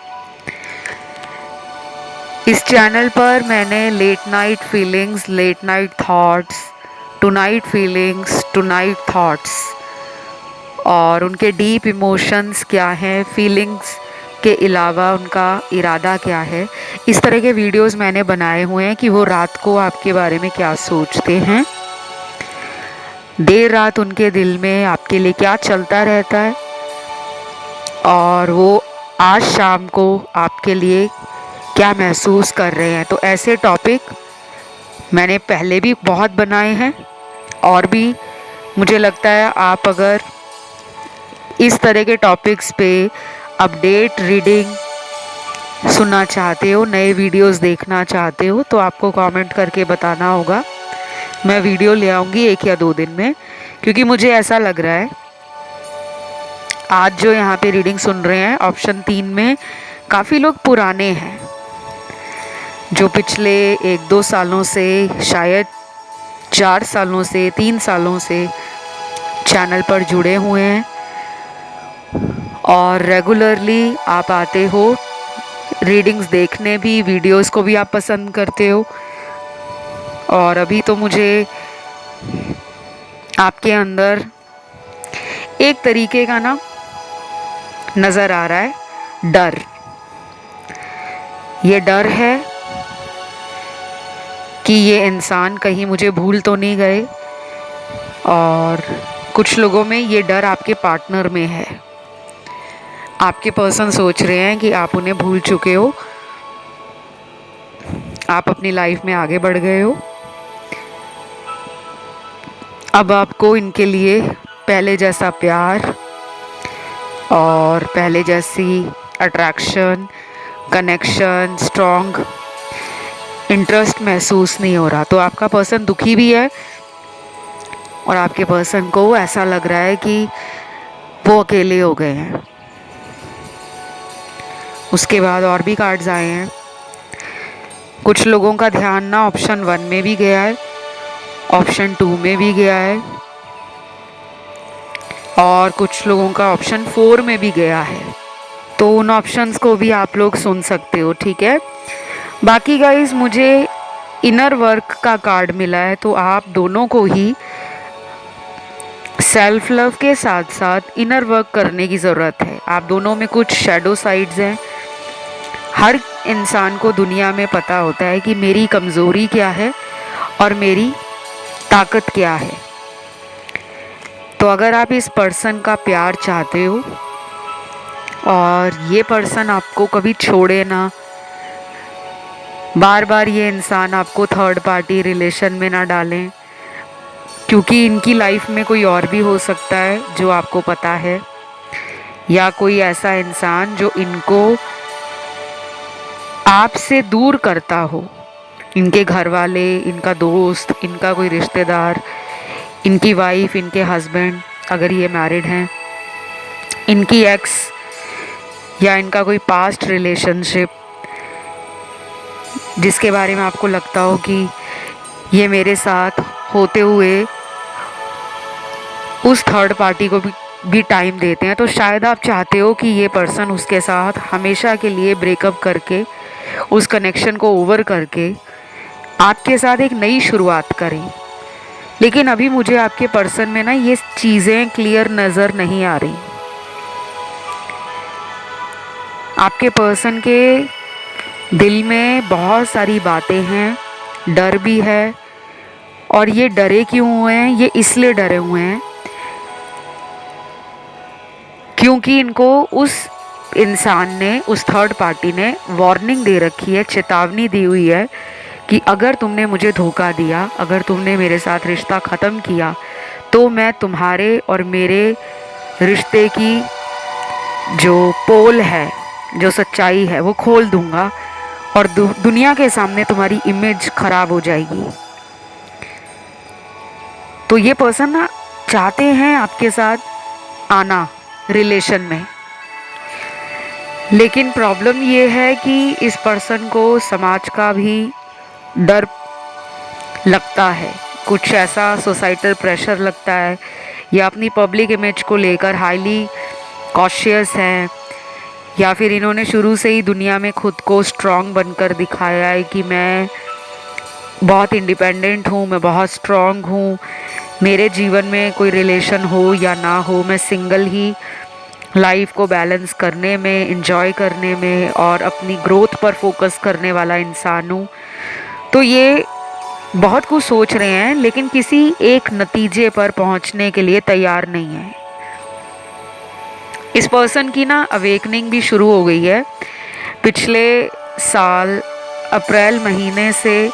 इस चैनल पर मैंने late night feelings, late night thoughts, tonight feelings, tonight thoughts और उनके डीप इमोशंस क्या हैं, फीलिंग्स के अलावा उनका इरादा क्या है, इस तरह के वीडियोस मैंने बनाए हुए हैं कि वो रात को आपके बारे में क्या सोचते हैं, देर रात उनके दिल में आपके लिए क्या चलता रहता है और वो आज शाम को आपके लिए क्या महसूस कर रहे हैं। तो ऐसे टॉपिक मैंने पहले भी बहुत बनाए हैं और भी मुझे लगता है आप अगर इस तरह के टॉपिक्स पे अपडेट रीडिंग सुनना चाहते हो, नए वीडियोस देखना चाहते हो, तो आपको कमेंट करके बताना होगा। मैं वीडियो ले आऊँगी 1 या 2 दिन में, क्योंकि मुझे ऐसा लग रहा है आज जो यहाँ पे रीडिंग सुन रहे हैं ऑप्शन 3 में काफ़ी लोग पुराने हैं, जो पिछले 1-2 सालों से, शायद 4 सालों से, 3 सालों से चैनल पर जुड़े हुए हैं और रेगुलरली आप आते हो रीडिंग्स देखने भी, वीडियोस को भी आप पसंद करते हो। और अभी तो मुझे आपके अंदर एक तरीके का ना नज़र आ रहा है डर। ये डर है कि ये इंसान कहीं मुझे भूल तो नहीं गए, और कुछ लोगों में ये डर आपके पार्टनर में है। आपके पर्सन सोच रहे हैं कि आप उन्हें भूल चुके हो, आप अपनी लाइफ में आगे बढ़ गए हो, अब आपको इनके लिए पहले जैसा प्यार और पहले जैसी अट्रैक्शन, कनेक्शन, स्ट्रॉन्ग इंटरेस्ट महसूस नहीं हो रहा। तो आपका पर्सन दुखी भी है और आपके पर्सन को ऐसा लग रहा है कि वो अकेले हो गए हैं। उसके बाद और भी कार्ड्स आए हैं कुछ लोगों का ध्यान ना ऑप्शन 1 में भी गया है, ऑप्शन 2 में भी गया है और कुछ लोगों का ऑप्शन 4 में भी गया है। तो उन ऑप्शंस को भी आप लोग सुन सकते हो, ठीक है। बाकी गाइस, मुझे इनर वर्क का कार्ड मिला है, तो आप दोनों को ही सेल्फ लव के साथ साथ इनर वर्क करने की ज़रूरत है। आप दोनों में कुछ शैडो साइड्स हैं। हर इंसान को दुनिया में पता होता है कि मेरी कमज़ोरी क्या है और मेरी ताकत क्या है। तो अगर आप इस पर्सन का प्यार चाहते हो और ये पर्सन आपको कभी छोड़े ना, बार बार ये इंसान आपको थर्ड पार्टी रिलेशन में ना डालें, क्योंकि इनकी लाइफ में कोई और भी हो सकता है जो आपको पता है, या कोई ऐसा इंसान जो इनको आपसे दूर करता हो। इनके घर वाले, इनका दोस्त, इनका कोई रिश्तेदार, इनकी वाइफ, इनके हस्बैंड अगर ये मैरिड हैं, इनकी एक्स या इनका कोई पास्ट रिलेशनशिप जिसके बारे में आपको लगता हो कि ये मेरे साथ होते हुए उस थर्ड पार्टी को भी टाइम देते हैं, तो शायद आप चाहते हो कि ये पर्सन उसके साथ हमेशा के लिए ब्रेकअप करके, उस कनेक्शन को ओवर करके आपके साथ एक नई शुरुआत करें। लेकिन अभी मुझे आपके पर्सन में ना ये चीज़ें क्लियर नज़र नहीं आ रही। आपके पर्सन के दिल में बहुत सारी बातें हैं, डर भी है। और ये डरे क्यों हुए हैं? ये इसलिए डरे हुए हैं क्योंकि इनको उस इंसान ने, उस थर्ड पार्टी ने वार्निंग दे रखी है, चेतावनी दी हुई है कि अगर तुमने मुझे धोखा दिया, अगर तुमने मेरे साथ रिश्ता ख़त्म किया, तो मैं तुम्हारे और मेरे रिश्ते की जो पोल है, जो सच्चाई है, वो खोल दूंगा और दुनिया के सामने तुम्हारी इमेज खराब हो जाएगी। तो ये पर्सन ना चाहते हैं आपके साथ आना रिलेशन में, लेकिन प्रॉब्लम ये है कि इस पर्सन को समाज का भी डर लगता है, कुछ ऐसा सोसाइटल प्रेशर लगता है, या अपनी पब्लिक इमेज को लेकर हाईली कॉशियस हैं, या फिर इन्होंने शुरू से ही दुनिया में खुद को स्ट्रॉन्ग बनकर दिखाया है कि मैं बहुत इंडिपेंडेंट हूँ, मैं बहुत स्ट्रॉन्ग हूँ, मेरे जीवन में कोई रिलेशन हो या ना हो, मैं सिंगल ही लाइफ को बैलेंस करने में, एंजॉय करने में और अपनी ग्रोथ पर फोकस करने वाला इंसान हूँ। तो ये बहुत कुछ सोच रहे हैं, लेकिन किसी एक नतीजे पर पहुँचने के लिए तैयार नहीं है। इस पर्सन की ना अवेकनिंग भी शुरू हो गई है। पिछले साल अप्रैल महीने से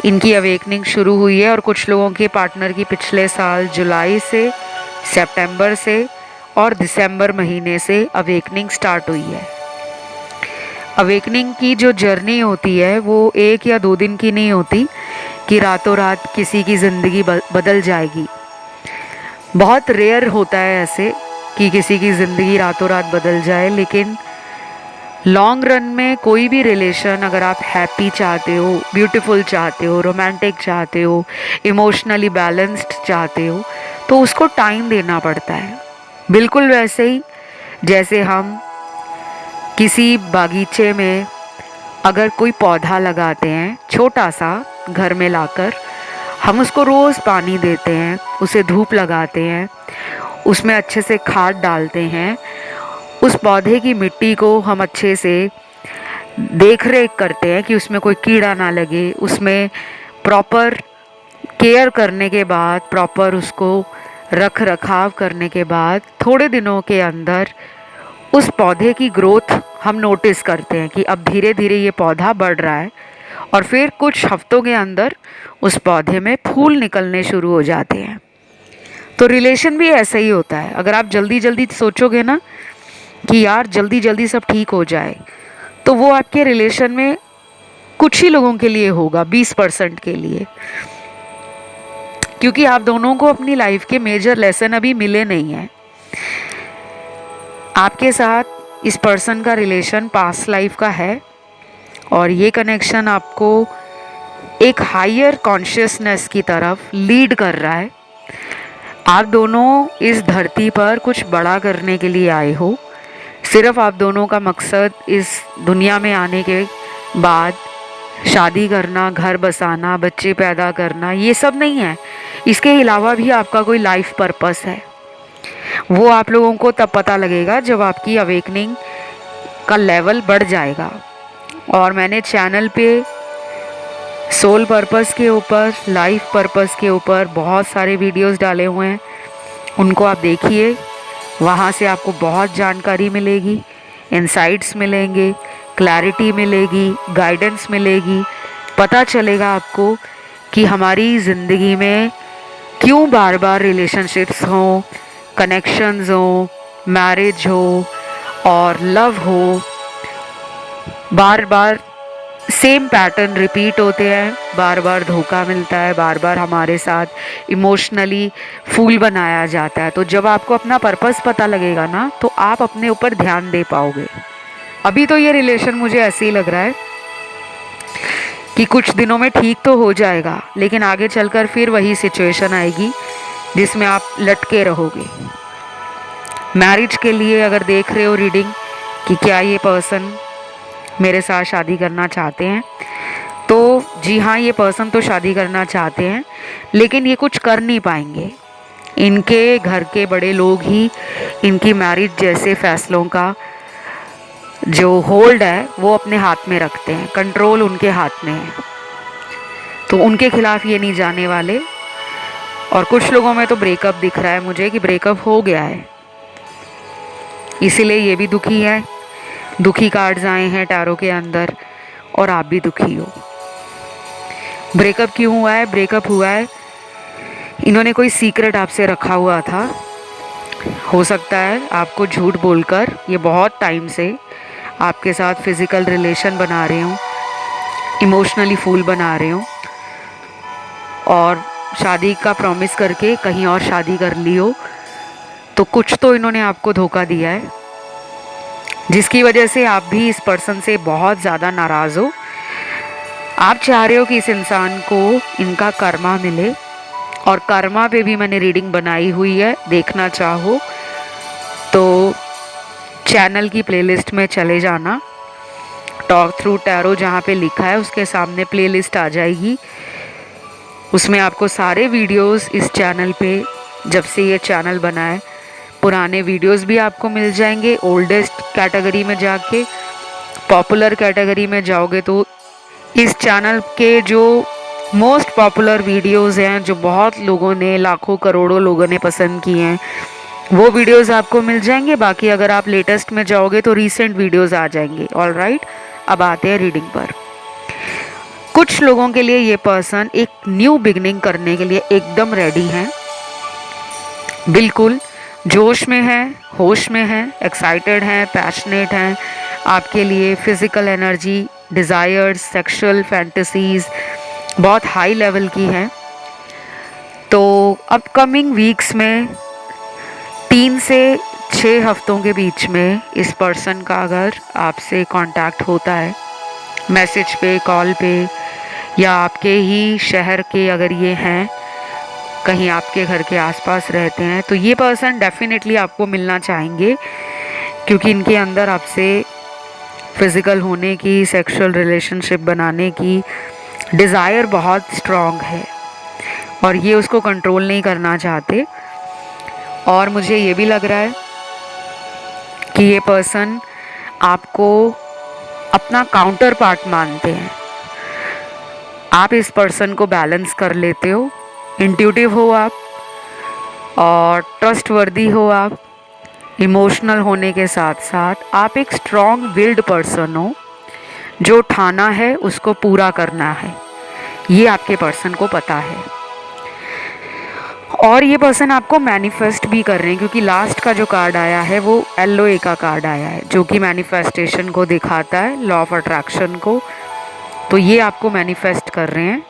इनकी अवेकनिंग शुरू हुई है, और कुछ लोगों के पार्टनर की पिछले साल जुलाई से, सितंबर से और दिसंबर महीने से अवेकनिंग स्टार्ट हुई है। अवेकनिंग की जो जर्नी होती है वो 1 या 2 दिन की नहीं होती कि रातों रात किसी की ज़िंदगी बदल जाएगी। बहुत रेयर होता है ऐसे कि किसी की ज़िंदगी रातों रात बदल जाए, लेकिन लॉन्ग रन में कोई भी रिलेशन अगर आप हैप्पी चाहते हो, ब्यूटीफुल चाहते हो, रोमांटिक चाहते हो, इमोशनली बैलेंस्ड चाहते हो, तो उसको टाइम देना पड़ता है। बिल्कुल वैसे ही जैसे हम किसी बागीचे में अगर कोई पौधा लगाते हैं छोटा सा, घर में लाकर हम उसको रोज़ पानी देते हैं, उसे धूप लगाते हैं, उसमें अच्छे से खाद डालते हैं, उस पौधे की मिट्टी को हम अच्छे से देख रेख करते हैं कि उसमें कोई कीड़ा ना लगे, उसमें प्रॉपर केयर करने के बाद, प्रॉपर उसको रख रखाव करने के बाद थोड़े दिनों के अंदर उस पौधे की ग्रोथ हम नोटिस करते हैं कि अब धीरे धीरे ये पौधा बढ़ रहा है, और फिर कुछ हफ्तों के अंदर उस पौधे में फूल निकलने शुरू हो जाते हैं। तो रिलेशन भी ऐसा ही होता है। अगर आप जल्दी जल्दी सोचोगे ना कि यार जल्दी जल्दी सब ठीक हो जाए, तो वो आपके रिलेशन में कुछ ही लोगों के लिए होगा, 20% के लिए, क्योंकि आप दोनों को अपनी लाइफ के मेजर लेसन अभी मिले नहीं हैं। आपके साथ इस पर्सन का रिलेशन पास्ट लाइफ का है, और ये कनेक्शन आपको एक हायर कॉन्शियसनेस की तरफ लीड कर रहा है। आप दोनों इस धरती पर कुछ बड़ा करने के लिए आए हो। सिर्फ आप दोनों का मकसद इस दुनिया में आने के बाद शादी करना, घर बसाना, बच्चे पैदा करना, ये सब नहीं है। इसके अलावा भी आपका कोई लाइफ पर्पस है। वो आप लोगों को तब पता लगेगा जब आपकी अवेकनिंग का लेवल बढ़ जाएगा। और मैंने चैनल पे सोल पर्पस के ऊपर, लाइफ पर्पस के ऊपर बहुत सारे वीडियोस डाले हुए हैं, उनको आप देखिए। वहाँ से आपको बहुत जानकारी मिलेगी, इंसाइट्स मिलेंगे, क्लैरिटी मिलेगी, गाइडेंस मिलेगी। पता चलेगा आपको कि हमारी ज़िंदगी में क्यों बार बार रिलेशनशिप्स हों, कनेक्शंस हों, मैरिज हो और लव हो, बार बार सेम पैटर्न रिपीट होते हैं, बार बार धोखा मिलता है, बार बार हमारे साथ इमोशनली फूल बनाया जाता है। तो जब आपको अपना पर्पस पता लगेगा ना, तो आप अपने ऊपर ध्यान दे पाओगे। अभी तो ये रिलेशन मुझे ऐसे ही लग रहा है कि कुछ दिनों में ठीक तो हो जाएगा, लेकिन आगे चलकर फिर वही सिचुएशन आएगी जिसमें आप लटके रहोगे। मैरिज के लिए अगर देख रहे हो रीडिंग कि क्या ये पर्सन मेरे साथ शादी करना चाहते हैं, तो जी हाँ, ये पर्सन तो शादी करना चाहते हैं, लेकिन ये कुछ कर नहीं पाएंगे। इनके घर के बड़े लोग ही इनकी मैरिज जैसे फैसलों का जो होल्ड है वो अपने हाथ में रखते हैं, कंट्रोल उनके हाथ में है। तो उनके खिलाफ ये नहीं जाने वाले। और कुछ लोगों में तो ब्रेकअप दिख रहा है मुझे कि ब्रेकअप हो गया है, इसीलिए ये भी दुखी है। दुखी कार्ड्स आए हैं टैरो के अंदर और आप भी दुखी हो। ब्रेकअप क्यों हुआ है? ब्रेकअप हुआ है, इन्होंने कोई सीक्रेट आपसे रखा हुआ था। हो सकता है आपको झूठ बोलकर ये बहुत टाइम से आपके साथ फिज़िकल रिलेशन बना रहे हो, इमोशनली फूल बना रहे हो, और शादी का प्रॉमिस करके कहीं और शादी कर ली हो। तो कुछ तो इन्होंने आपको धोखा दिया है, जिसकी वजह से आप भी इस पर्सन से बहुत ज़्यादा नाराज़ हो। आप चाह रहे हो कि इस इंसान को इनका कर्मा मिले, और कर्मा पे भी मैंने रीडिंग बनाई हुई है, देखना चाहो तो चैनल की प्लेलिस्ट में चले जाना। टॉक थ्रू टैरो जहाँ पे लिखा है उसके सामने प्लेलिस्ट आ जाएगी। उसमें आपको सारे वीडियोस इस चैनल पे, जब से ये चैनल बना है, पुराने वीडियोस भी आपको मिल जाएंगे। ओल्डेस्ट कैटेगरी में जाके पॉपुलर कैटेगरी में जाओगे तो इस चैनल के जो मोस्ट पॉपुलर वीडियोस हैं, जो बहुत लोगों ने, लाखों करोड़ों लोगों ने पसंद किए हैं, वो वीडियोस आपको मिल जाएंगे। बाकी अगर आप लेटेस्ट में जाओगे तो रीसेंट वीडियोस आ जाएंगे। ऑलराइट, अब आते हैं रीडिंग पर। कुछ लोगों के लिए ये पर्सन एक न्यू बिगनिंग करने के लिए एकदम रेडी है, बिल्कुल जोश में है, होश में है, एक्साइटेड हैं, पैशनेट हैं। आपके लिए physical energy, desires, sexual fantasies बहुत हाई लेवल की हैं। तो अपकमिंग वीक्स में 3 से 6 हफ्तों के बीच में इस पर्सन का अगर आपसे कांटेक्ट होता है, मैसेज पे, कॉल पे, या आपके ही शहर के अगर ये हैं, कहीं आपके घर के आसपास रहते हैं, तो ये पर्सन डेफिनेटली आपको मिलना चाहेंगे, क्योंकि इनके अंदर आपसे फिज़िकल होने की, सेक्सुअल रिलेशनशिप बनाने की डिज़ायर बहुत स्ट्रॉन्ग है, और ये उसको कंट्रोल नहीं करना चाहते। और मुझे ये भी लग रहा है कि ये पर्सन आपको अपना काउंटर पार्ट मानते हैं। आप इस पर्सन को बैलेंस कर लेते हो, इंट्यूटिव हो आप, और ट्रस्टवर्दी हो आप। इमोशनल होने के साथ साथ आप एक स्ट्रॉन्ग विल्ड पर्सन हो, जो ठाना है उसको पूरा करना है, ये आपके पर्सन को पता है। और ये पर्सन आपको मैनिफेस्ट भी कर रहे हैं, क्योंकि लास्ट का जो कार्ड आया है वो LOA का कार्ड आया है, जो कि मैनिफेस्टेशन को दिखाता है, लॉ ऑफ अट्रैक्शन को। तो ये आपको मैनिफेस्ट कर रहे हैं।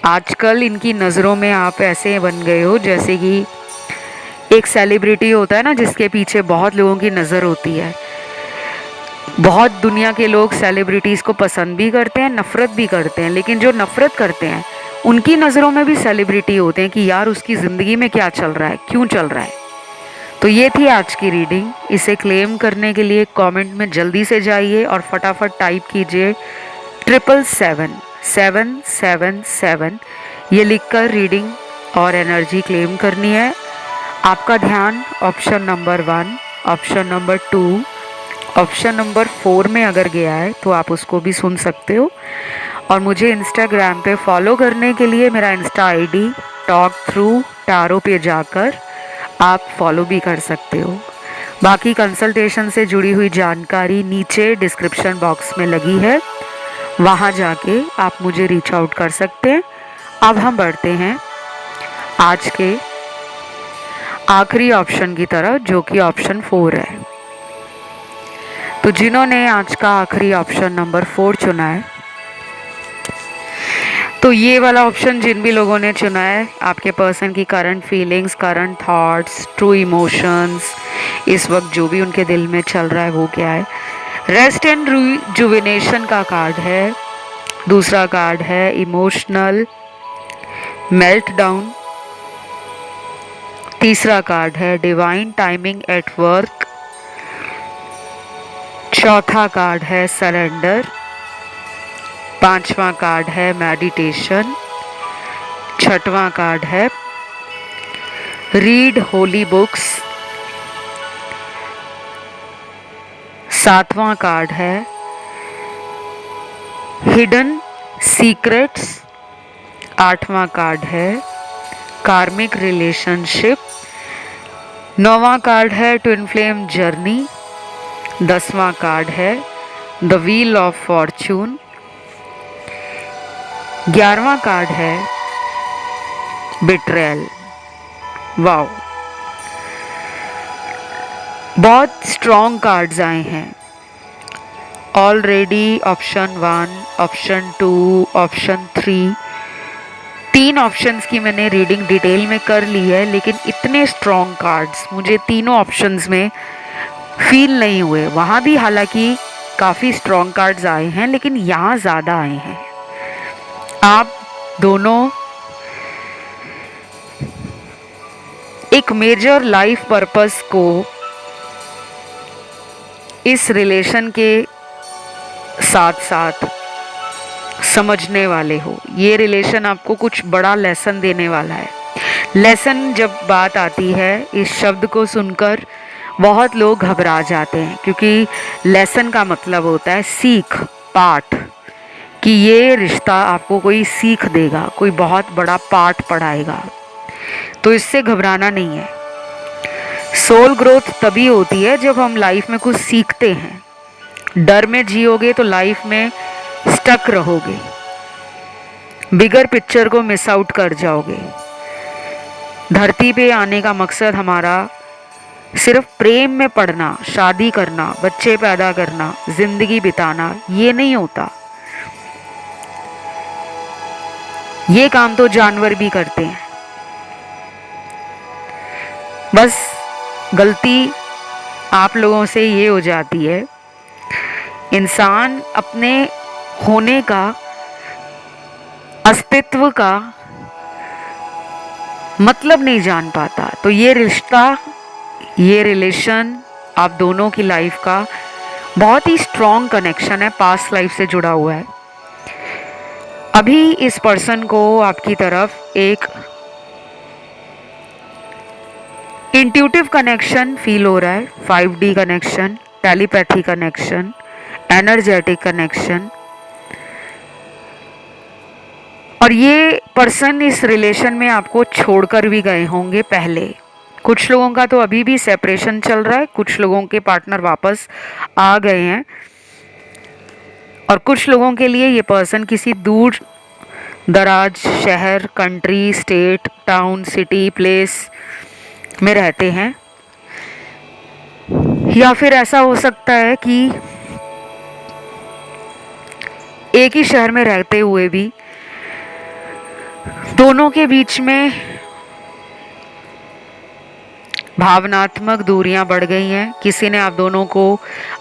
आजकल इनकी नज़रों में आप ऐसे बन गए हो जैसे कि एक सेलिब्रिटी होता है ना, जिसके पीछे बहुत लोगों की नज़र होती है। बहुत दुनिया के लोग सेलिब्रिटीज़ को पसंद भी करते हैं, नफ़रत भी करते हैं, लेकिन जो नफ़रत करते हैं उनकी नज़रों में भी सेलिब्रिटी होते हैं कि यार उसकी ज़िंदगी में क्या चल रहा है, क्यों चल रहा है। तो ये थी आज की रीडिंग। इसे क्लेम करने के लिए कमेंट में जल्दी से जाइए और फटाफट टाइप कीजिए 777 ये लिखकर रीडिंग और एनर्जी क्लेम करनी है। आपका ध्यान option number 1, option number 2, option number 4 में अगर गया है तो आप उसको भी सुन सकते हो। और मुझे इंस्टाग्राम पे फॉलो करने के लिए मेरा insta ID Talk Through Tarot पे जाकर आप फॉलो भी कर सकते हो। बाकी कंसल्टेशन से जुड़ी हुई जानकारी नीचे डिस्क्रिप्शन बॉक्स में लगी है, वहाँ जाके आप मुझे रीच आउट कर सकते हैं। अब हम बढ़ते हैं आज के आखिरी ऑप्शन की तरफ, जो कि ऑप्शन 4 है। तो जिन्होंने आज का आखिरी ऑप्शन नंबर 4 चुना है, तो ये वाला ऑप्शन जिन भी लोगों ने चुना है, आपके पर्सन की current feelings, current thoughts, true emotions, इस वक्त जो भी उनके दिल में चल रहा है वो क्या है। रेस्ट एंड रिजुविनेशन का कार्ड है। दूसरा कार्ड है इमोशनल मेल्ट डाउन। तीसरा कार्ड है डिवाइन टाइमिंग एट वर्क। चौथा कार्ड है सरेंडर। पांचवा कार्ड है मेडिटेशन। छठवां कार्ड है रीड होली बुक्स। सातवां कार्ड है हिडन सीक्रेट्स। आठवां कार्ड है कार्मिक रिलेशनशिप। नौवां कार्ड है ट्विन फ्लेम जर्नी। 10वां कार्ड है द व्हील ऑफ फॉर्च्यून। 11वां कार्ड है बिट्रेयल। वाओ, बहुत स्ट्रॉन्ग कार्ड्स आए हैं already. Option 1, option 2, option 3, 3 options की मैंने रीडिंग डिटेल में कर ली है, लेकिन इतने स्ट्रॉन्ग कार्ड्स मुझे तीनों ऑप्शंस में फील नहीं हुए। वहाँ भी हालांकि काफ़ी स्ट्रॉन्ग कार्ड्स आए हैं, लेकिन यहाँ ज़्यादा आए हैं। आप दोनों एक मेजर लाइफ पर्पस को इस रिलेशन के साथ साथ समझने वाले हो। ये रिलेशन आपको कुछ बड़ा लेसन देने वाला है। लेसन जब बात आती है, इस शब्द को सुनकर बहुत लोग घबरा जाते हैं, क्योंकि लेसन का मतलब होता है सीख, पाठ, कि ये रिश्ता आपको कोई सीख देगा, कोई बहुत बड़ा पाठ पढ़ाएगा। तो इससे घबराना नहीं है। सोल ग्रोथ तभी होती है जब हम लाइफ में कुछ सीखते हैं। डर में जियोगे तो लाइफ में स्टक रहोगे, बिगर पिक्चर को मिस आउट कर जाओगे। धरती पे आने का मकसद हमारा सिर्फ प्रेम में पड़ना, शादी करना, बच्चे पैदा करना, जिंदगी बिताना, ये नहीं होता। ये काम तो जानवर भी करते हैं। बस गलती आप लोगों से ये हो जाती है, इंसान अपने होने का, अस्तित्व का मतलब नहीं जान पाता। तो ये रिश्ता, ये रिलेशन आप दोनों की लाइफ का बहुत ही स्ट्रॉन्ग कनेक्शन है, पास्ट लाइफ से जुड़ा हुआ है। अभी इस पर्सन को आपकी तरफ एक इंट्यूटिव कनेक्शन फील हो रहा है, 5D connection, telepathy connection, energetic connection. और ये पर्सन इस रिलेशन में आपको छोड़कर भी गए होंगे पहले। कुछ लोगों का तो अभी भी सेपरेशन चल रहा है, कुछ लोगों के पार्टनर वापस आ गए हैं, और कुछ लोगों के लिए ये पर्सन किसी दूर दराज शहर, country, state, town, city, place में रहते हैं। या फिर ऐसा हो सकता है कि एक ही शहर में रहते हुए भी दोनों के बीच में भावनात्मक दूरियां बढ़ गई हैं। किसी ने आप दोनों को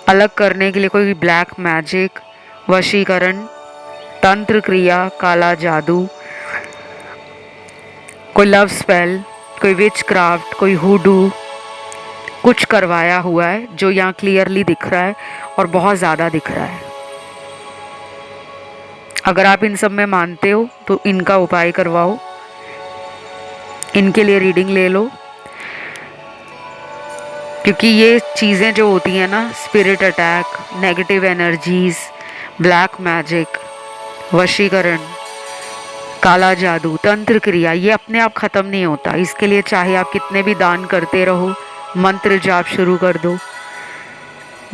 अलग करने के लिए कोई ब्लैक मैजिक, वशीकरण, तंत्र क्रिया, काला जादू, कोई लव स्पेल, कोई विच क्राफ्ट, कोई हुडू कुछ करवाया हुआ है, जो यहाँ क्लियरली दिख रहा है और बहुत ज़्यादा दिख रहा है। अगर आप इन सब में मानते हो तो इनका उपाय करवाओ, इनके लिए रीडिंग ले लो, क्योंकि ये चीज़ें जो होती हैं ना, spirit attack, negative energies, black magic, वशीकरण, काला जादू, तंत्र क्रिया, ये अपने आप ख़त्म नहीं होता। इसके लिए चाहे आप कितने भी दान करते रहो, मंत्र जाप शुरू कर दो,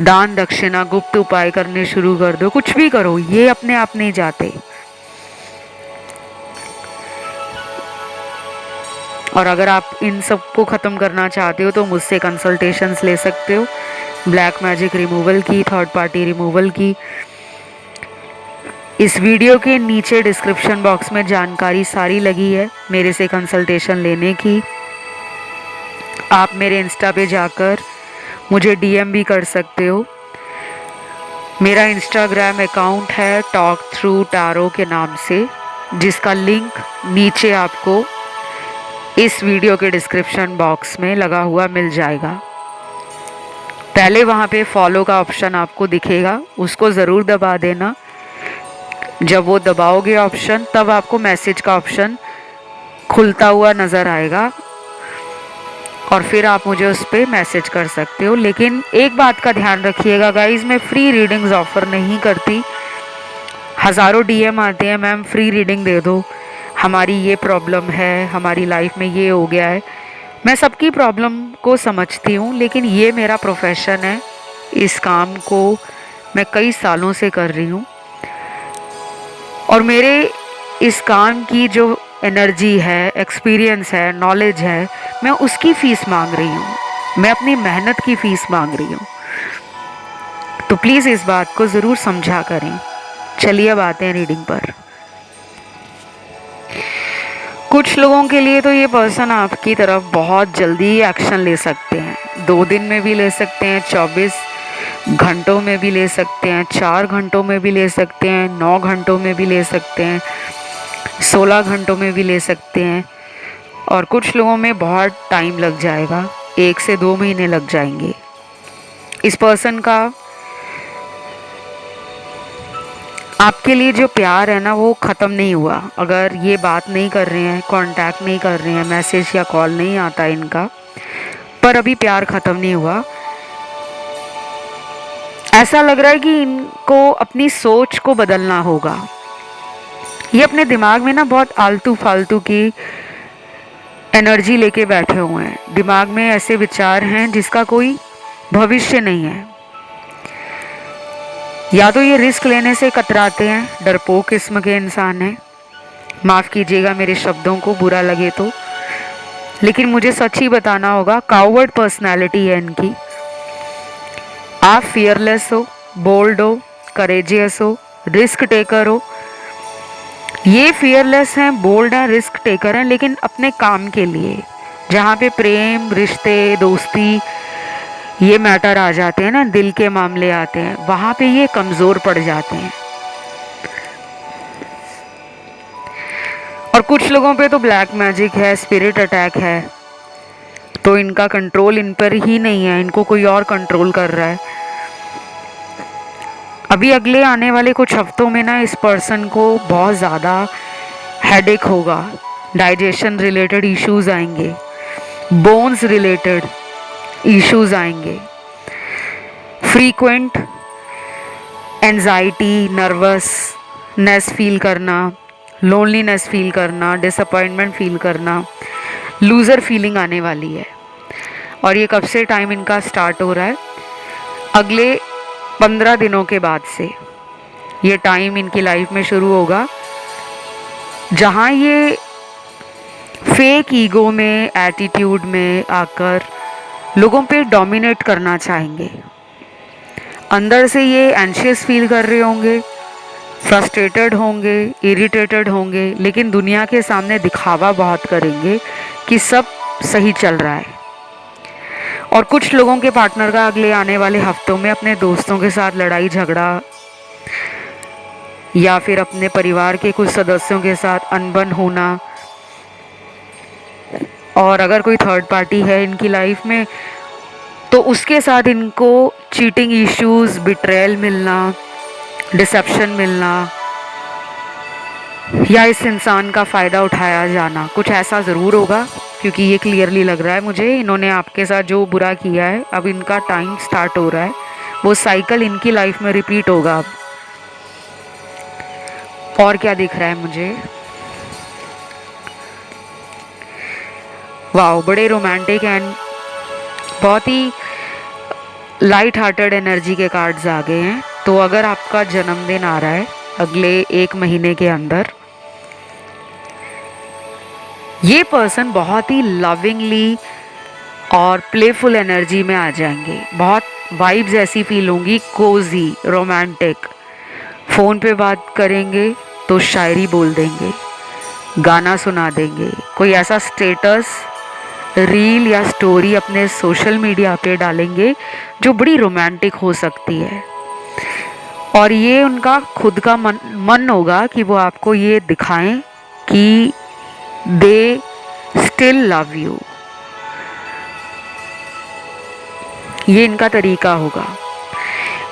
दान दक्षिणा, गुप्त उपाय करने शुरू कर दो, कुछ भी करो, ये अपने आप नहीं जाते। और अगर आप इन सब को ख़त्म करना चाहते हो तो मुझसे कंसल्टेशंस ले सकते हो, ब्लैक मैजिक रिमूवल की, थर्ड पार्टी रिमूवल की। इस वीडियो के नीचे डिस्क्रिप्शन बॉक्स में जानकारी सारी लगी है मेरे से कंसल्टेशन लेने की। आप मेरे इंस्टा पे जाकर मुझे डीएम भी कर सकते हो। मेरा इंस्टाग्राम अकाउंट है टॉक थ्रू टैरो के नाम से, जिसका लिंक नीचे आपको इस वीडियो के डिस्क्रिप्शन बॉक्स में लगा हुआ मिल जाएगा। पहले वहाँ पे फॉलो का ऑप्शन आपको दिखेगा, उसको ज़रूर दबा देना। जब वो दबाओगे ऑप्शन, तब आपको मैसेज का ऑप्शन खुलता हुआ नज़र आएगा और फिर आप मुझे उस पर मैसेज कर सकते हो। लेकिन एक बात का ध्यान रखिएगा गाइस, मैं फ्री रीडिंग्स ऑफ़र नहीं करती। हज़ारों डीएम आते हैं, मैम फ्री रीडिंग दे दो, हमारी ये प्रॉब्लम है, हमारी लाइफ में ये हो गया है। मैं सबकी प्रॉब्लम को समझती हूँ, लेकिन ये मेरा प्रोफेशन है, इस काम को मैं कई सालों से कर रही हूँ और मेरे इस काम की जो एनर्जी है, एक्सपीरियंस है, नॉलेज है, मैं उसकी फ़ीस मांग रही हूँ, मैं अपनी मेहनत की फ़ीस मांग रही हूँ। तो प्लीज़ इस बात को ज़रूर समझा करें। चलिए अब आते हैं रीडिंग पर। कुछ लोगों के लिए तो ये पर्सन आपकी तरफ बहुत जल्दी एक्शन ले सकते हैं। 2 दिन में भी ले सकते हैं, 24 घंटों में भी ले सकते हैं, 4 घंटों में भी ले सकते हैं, 9 घंटों में भी ले सकते हैं, 16 घंटों में भी ले सकते हैं और कुछ लोगों में बहुत टाइम लग जाएगा, 1 से 2 महीने लग जाएंगे। इस पर्सन का आपके लिए जो प्यार है ना, वो ख़त्म नहीं हुआ। अगर ये बात नहीं कर रहे हैं, कांटेक्ट नहीं कर रहे हैं, मैसेज या कॉल नहीं आता इनका, पर अभी प्यार ख़त्म नहीं हुआ। ऐसा लग रहा है कि इनको अपनी सोच को बदलना होगा। ये अपने दिमाग में ना बहुत आलतू फालतू की एनर्जी लेके बैठे हुए हैं। दिमाग में ऐसे विचार हैं जिसका कोई भविष्य नहीं है। या तो ये रिस्क लेने से कतराते हैं, डरपोक किस्म के इंसान हैं। माफ़ कीजिएगा मेरे शब्दों को, बुरा लगे तो, लेकिन मुझे सच ही बताना होगा। कावर्ड पर्सनालिटी है इनकी। आप फियरलेस हो, बोल्ड हो, करेजियस हो, रिस्क टेकर हो। ये फियरलेस हैं, बोल्ड हैं, रिस्क टेकर हैं, लेकिन अपने काम के लिए। जहाँ पे प्रेम, रिश्ते, दोस्ती, ये मैटर आ जाते हैं ना, दिल के मामले आते हैं, वहाँ पे ये कमज़ोर पड़ जाते हैं। और कुछ लोगों पे तो ब्लैक मैजिक है, स्पिरिट अटैक है, तो इनका कंट्रोल इन पर ही नहीं है, इनको कोई और कंट्रोल कर रहा है। अभी अगले आने वाले कुछ हफ्तों में ना इस पर्सन को बहुत ज़्यादा हेडेक होगा। डाइजेशन रिलेटेड इश्यूज आएंगे, बोन्स रिलेटेड इश्यूज आएंगे, फ्रीक्वेंट एंजाइटी, नर्वसनेस फील करना, लोनलीनेस फील करना, डिसअपॉइंटमेंट फील करना, लूज़र फीलिंग आने वाली है। और ये कब से टाइम इनका स्टार्ट हो रहा है? अगले 15 दिनों के बाद से ये टाइम इनकी लाइफ में शुरू होगा, जहाँ ये फेक ईगो में, एटीट्यूड में आकर लोगों पे डोमिनेट करना चाहेंगे। अंदर से ये एंशियस फील कर रहे होंगे, फ्रस्ट्रेटेड होंगे, इरिटेटेड होंगे, लेकिन दुनिया के सामने दिखावा बहुत करेंगे कि सब सही चल रहा है। और कुछ लोगों के पार्टनर का अगले आने वाले हफ्तों में अपने दोस्तों के साथ लड़ाई झगड़ा या फिर अपने परिवार के कुछ सदस्यों के साथ अनबन होना। और अगर कोई थर्ड पार्टी है इनकी लाइफ में तो उसके साथ इनको चीटिंग इश्यूज, बिट्रेयल मिलना, डिसेप्शन मिलना या इस इंसान का फ़ायदा उठाया जाना, कुछ ऐसा ज़रूर होगा। क्योंकि ये क्लियरली लग रहा है मुझे, इन्होंने आपके साथ जो बुरा किया है अब इनका टाइम स्टार्ट हो रहा है, वो साइकिल इनकी लाइफ में रिपीट होगा अब। और क्या दिख रहा है मुझे? वाओ, बड़े रोमांटिक एंड बहुत ही लाइट हार्टेड एनर्जी के कार्ड्स आ गए हैं। तो अगर आपका जन्मदिन आ रहा है अगले 1 महीने के अंदर, ये पर्सन बहुत ही लविंगली और प्लेफुल एनर्जी में आ जाएंगे। बहुत वाइब्स ऐसी फील होंगी, कोजी, रोमांटिक। फ़ोन पे बात करेंगे तो शायरी बोल देंगे, गाना सुना देंगे, कोई ऐसा स्टेटस, रील या स्टोरी अपने सोशल मीडिया पे डालेंगे जो बड़ी रोमांटिक हो सकती है। और ये उनका खुद का मन होगा कि वो आपको ये दिखाएं कि दे स्टिल लव यू। ये इनका तरीका होगा।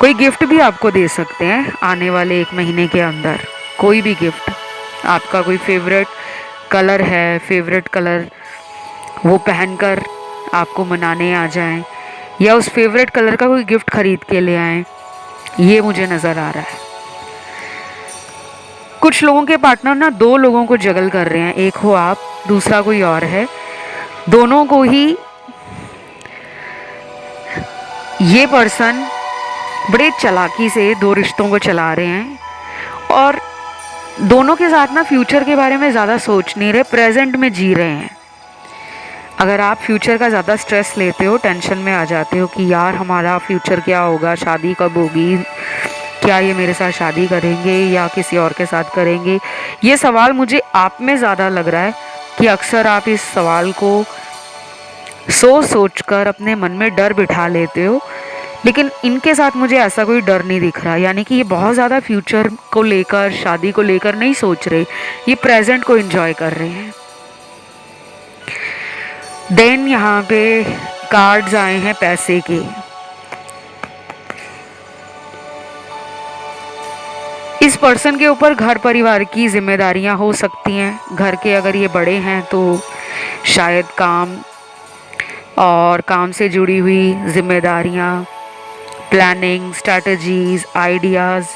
कोई गिफ्ट भी आपको दे सकते हैं आने वाले 1 महीने के अंदर, कोई भी गिफ्ट। आपका कोई फेवरेट कलर है, फेवरेट कलर वो पहनकर आपको मनाने आ जाएं या उस फेवरेट कलर का कोई गिफ्ट खरीद के ले आएं, ये मुझे नज़र आ रहा है। कुछ लोगों के पार्टनर ना 2 लोगों को जगल कर रहे हैं, एक हो आप, दूसरा कोई और है। दोनों को ही ये पर्सन बड़े चालाकी से 2 रिश्तों को चला रहे हैं और दोनों के साथ ना फ्यूचर के बारे में ज़्यादा सोच नहीं रहे, प्रेजेंट में जी रहे हैं। अगर आप फ्यूचर का ज़्यादा स्ट्रेस लेते हो, टेंशन में आ जाते हो कि यार हमारा फ्यूचर क्या होगा, शादी कब होगी, क्या ये मेरे साथ शादी करेंगे या किसी और के साथ करेंगे, ये सवाल मुझे आप में ज़्यादा लग रहा है कि अक्सर आप इस सवाल को सोच कर अपने मन में डर बिठा लेते हो। लेकिन इनके साथ मुझे ऐसा कोई डर नहीं दिख रहा, यानी कि ये बहुत ज़्यादा फ्यूचर को लेकर, शादी को लेकर नहीं सोच रहे, ये प्रेजेंट को एंजॉय कर रहे हैं। देन यहाँ पे कार्ड्स आए हैं पैसे के। इस पर्सन के ऊपर घर परिवार की जिम्मेदारियां हो सकती हैं। घर के अगर ये बड़े हैं तो शायद काम और काम से जुड़ी हुई जिम्मेदारियां, प्लानिंग, स्ट्रैटेजीज, आइडियाज़,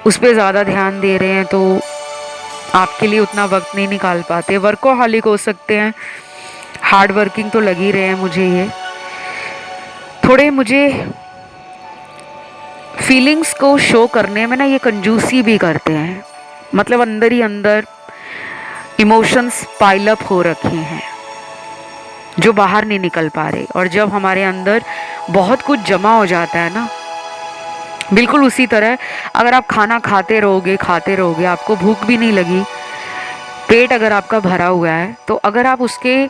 उस पर ज़्यादा ध्यान दे रहे हैं तो आपके लिए उतना वक्त नहीं निकाल पाते। वर्कोहॉलिक हो सकते हैं, हार्ड वर्किंग तो लग ही रहे हैं मुझे। ये थोड़े मुझे फीलिंग्स को शो करने में ना ये कंजूसी भी करते हैं, मतलब अंदर ही अंदर इमोशंस पाइल अप हो रखे हैं जो बाहर नहीं निकल पा रहे। और जब हमारे अंदर बहुत कुछ जमा हो जाता है ना, बिल्कुल उसी तरह अगर आप खाना खाते रहोगे, आपको भूख भी नहीं लगी, पेट अगर आपका भरा हुआ है, तो अगर आप उसके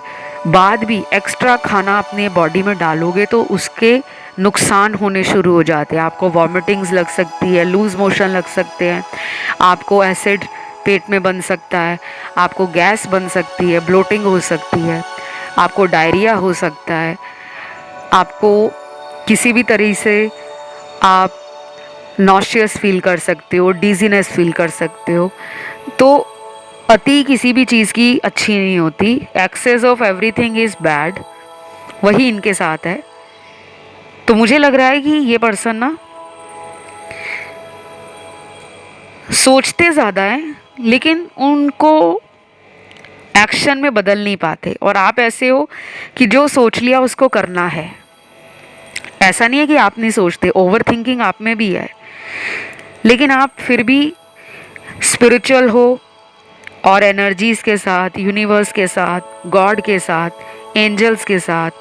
बाद भी एक्स्ट्रा खाना अपने बॉडी में डालोगे तो उसके नुकसान होने शुरू हो जाते हैं। आपको वॉमिटिंग्स लग सकती है, लूज़ मोशन लग सकते हैं, आपको एसिड पेट में बन सकता है, आपको गैस बन सकती है, ब्लोटिंग हो सकती है, आपको डायरिया हो सकता है, आपको किसी भी तरह से आप नॉशियस फील कर सकते हो, डिजीनेस फील कर सकते हो। तो अति किसी भी चीज़ की अच्छी नहीं होती। Excess of everything is bad, वही इनके साथ है। तो मुझे लग रहा है कि ये पर्सन ना सोचते ज़्यादा हैं लेकिन उनको एक्शन में बदल नहीं पाते। और आप ऐसे हो कि जो सोच लिया उसको करना है। ऐसा नहीं है कि आप नहीं सोचते, ओवर थिंकिंग आप में भी है, लेकिन आप फिर भी स्पिरिचुअल हो और एनर्जीज़ के साथ, यूनिवर्स के साथ, गॉड के साथ, एंजल्स के साथ,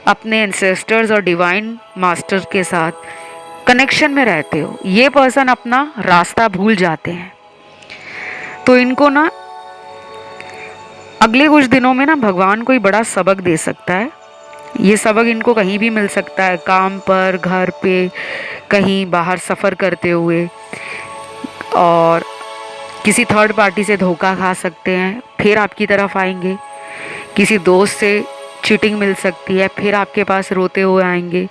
अपने एंसेस्टर्स और डिवाइन मास्टर के साथ कनेक्शन में रहते हो। ये पर्सन अपना रास्ता भूल जाते हैं, तो इनको ना अगले कुछ दिनों में ना भगवान कोई बड़ा सबक दे सकता है ये सबक इनको कहीं भी मिल सकता है, काम पर, घर पे, कहीं बाहर सफ़र करते हुए, और किसी थर्ड पार्टी से धोखा खा सकते हैं, फिर आपकी तरफ आएंगे। किसी दोस्त से चीटिंग मिल सकती है, फिर आपके पास रोते हुए आएंगे।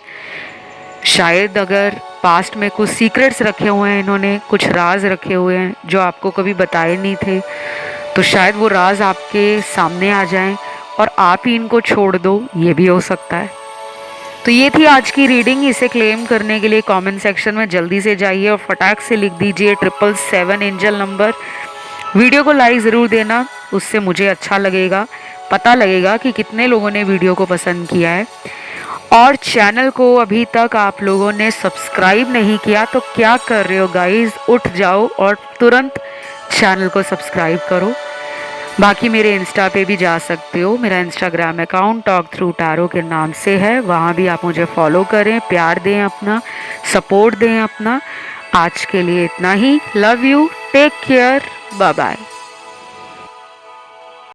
शायद अगर पास्ट में कुछ सीक्रेट्स रखे हुए हैं, इन्होंने कुछ राज रखे हुए हैं जो आपको कभी बताए नहीं थे, तो शायद वो राज आपके सामने आ जाएं और आप ही इनको छोड़ दो, ये भी हो सकता है। तो ये थी आज की रीडिंग। इसे क्लेम करने के लिए कमेंट सेक्शन में जल्दी से जाइए और फटाक से लिख दीजिए 777 एंजल नंबर। वीडियो को लाइक ज़रूर देना, उससे मुझे अच्छा लगेगा, पता लगेगा कि कितने लोगों ने वीडियो को पसंद किया है। और चैनल को अभी तक आप लोगों ने सब्सक्राइब नहीं किया तो क्या कर रहे हो गाइस, उठ जाओ और तुरंत चैनल को सब्सक्राइब करो। बाकी मेरे इंस्टा पे भी जा सकते हो, मेरा Instagram account talk through tarot के नाम से है, वहाँ भी आप मुझे फॉलो करें, प्यार दें अपना, सपोर्ट दें अपना। आज के लिए इतना ही। Love you, take care, bye bye.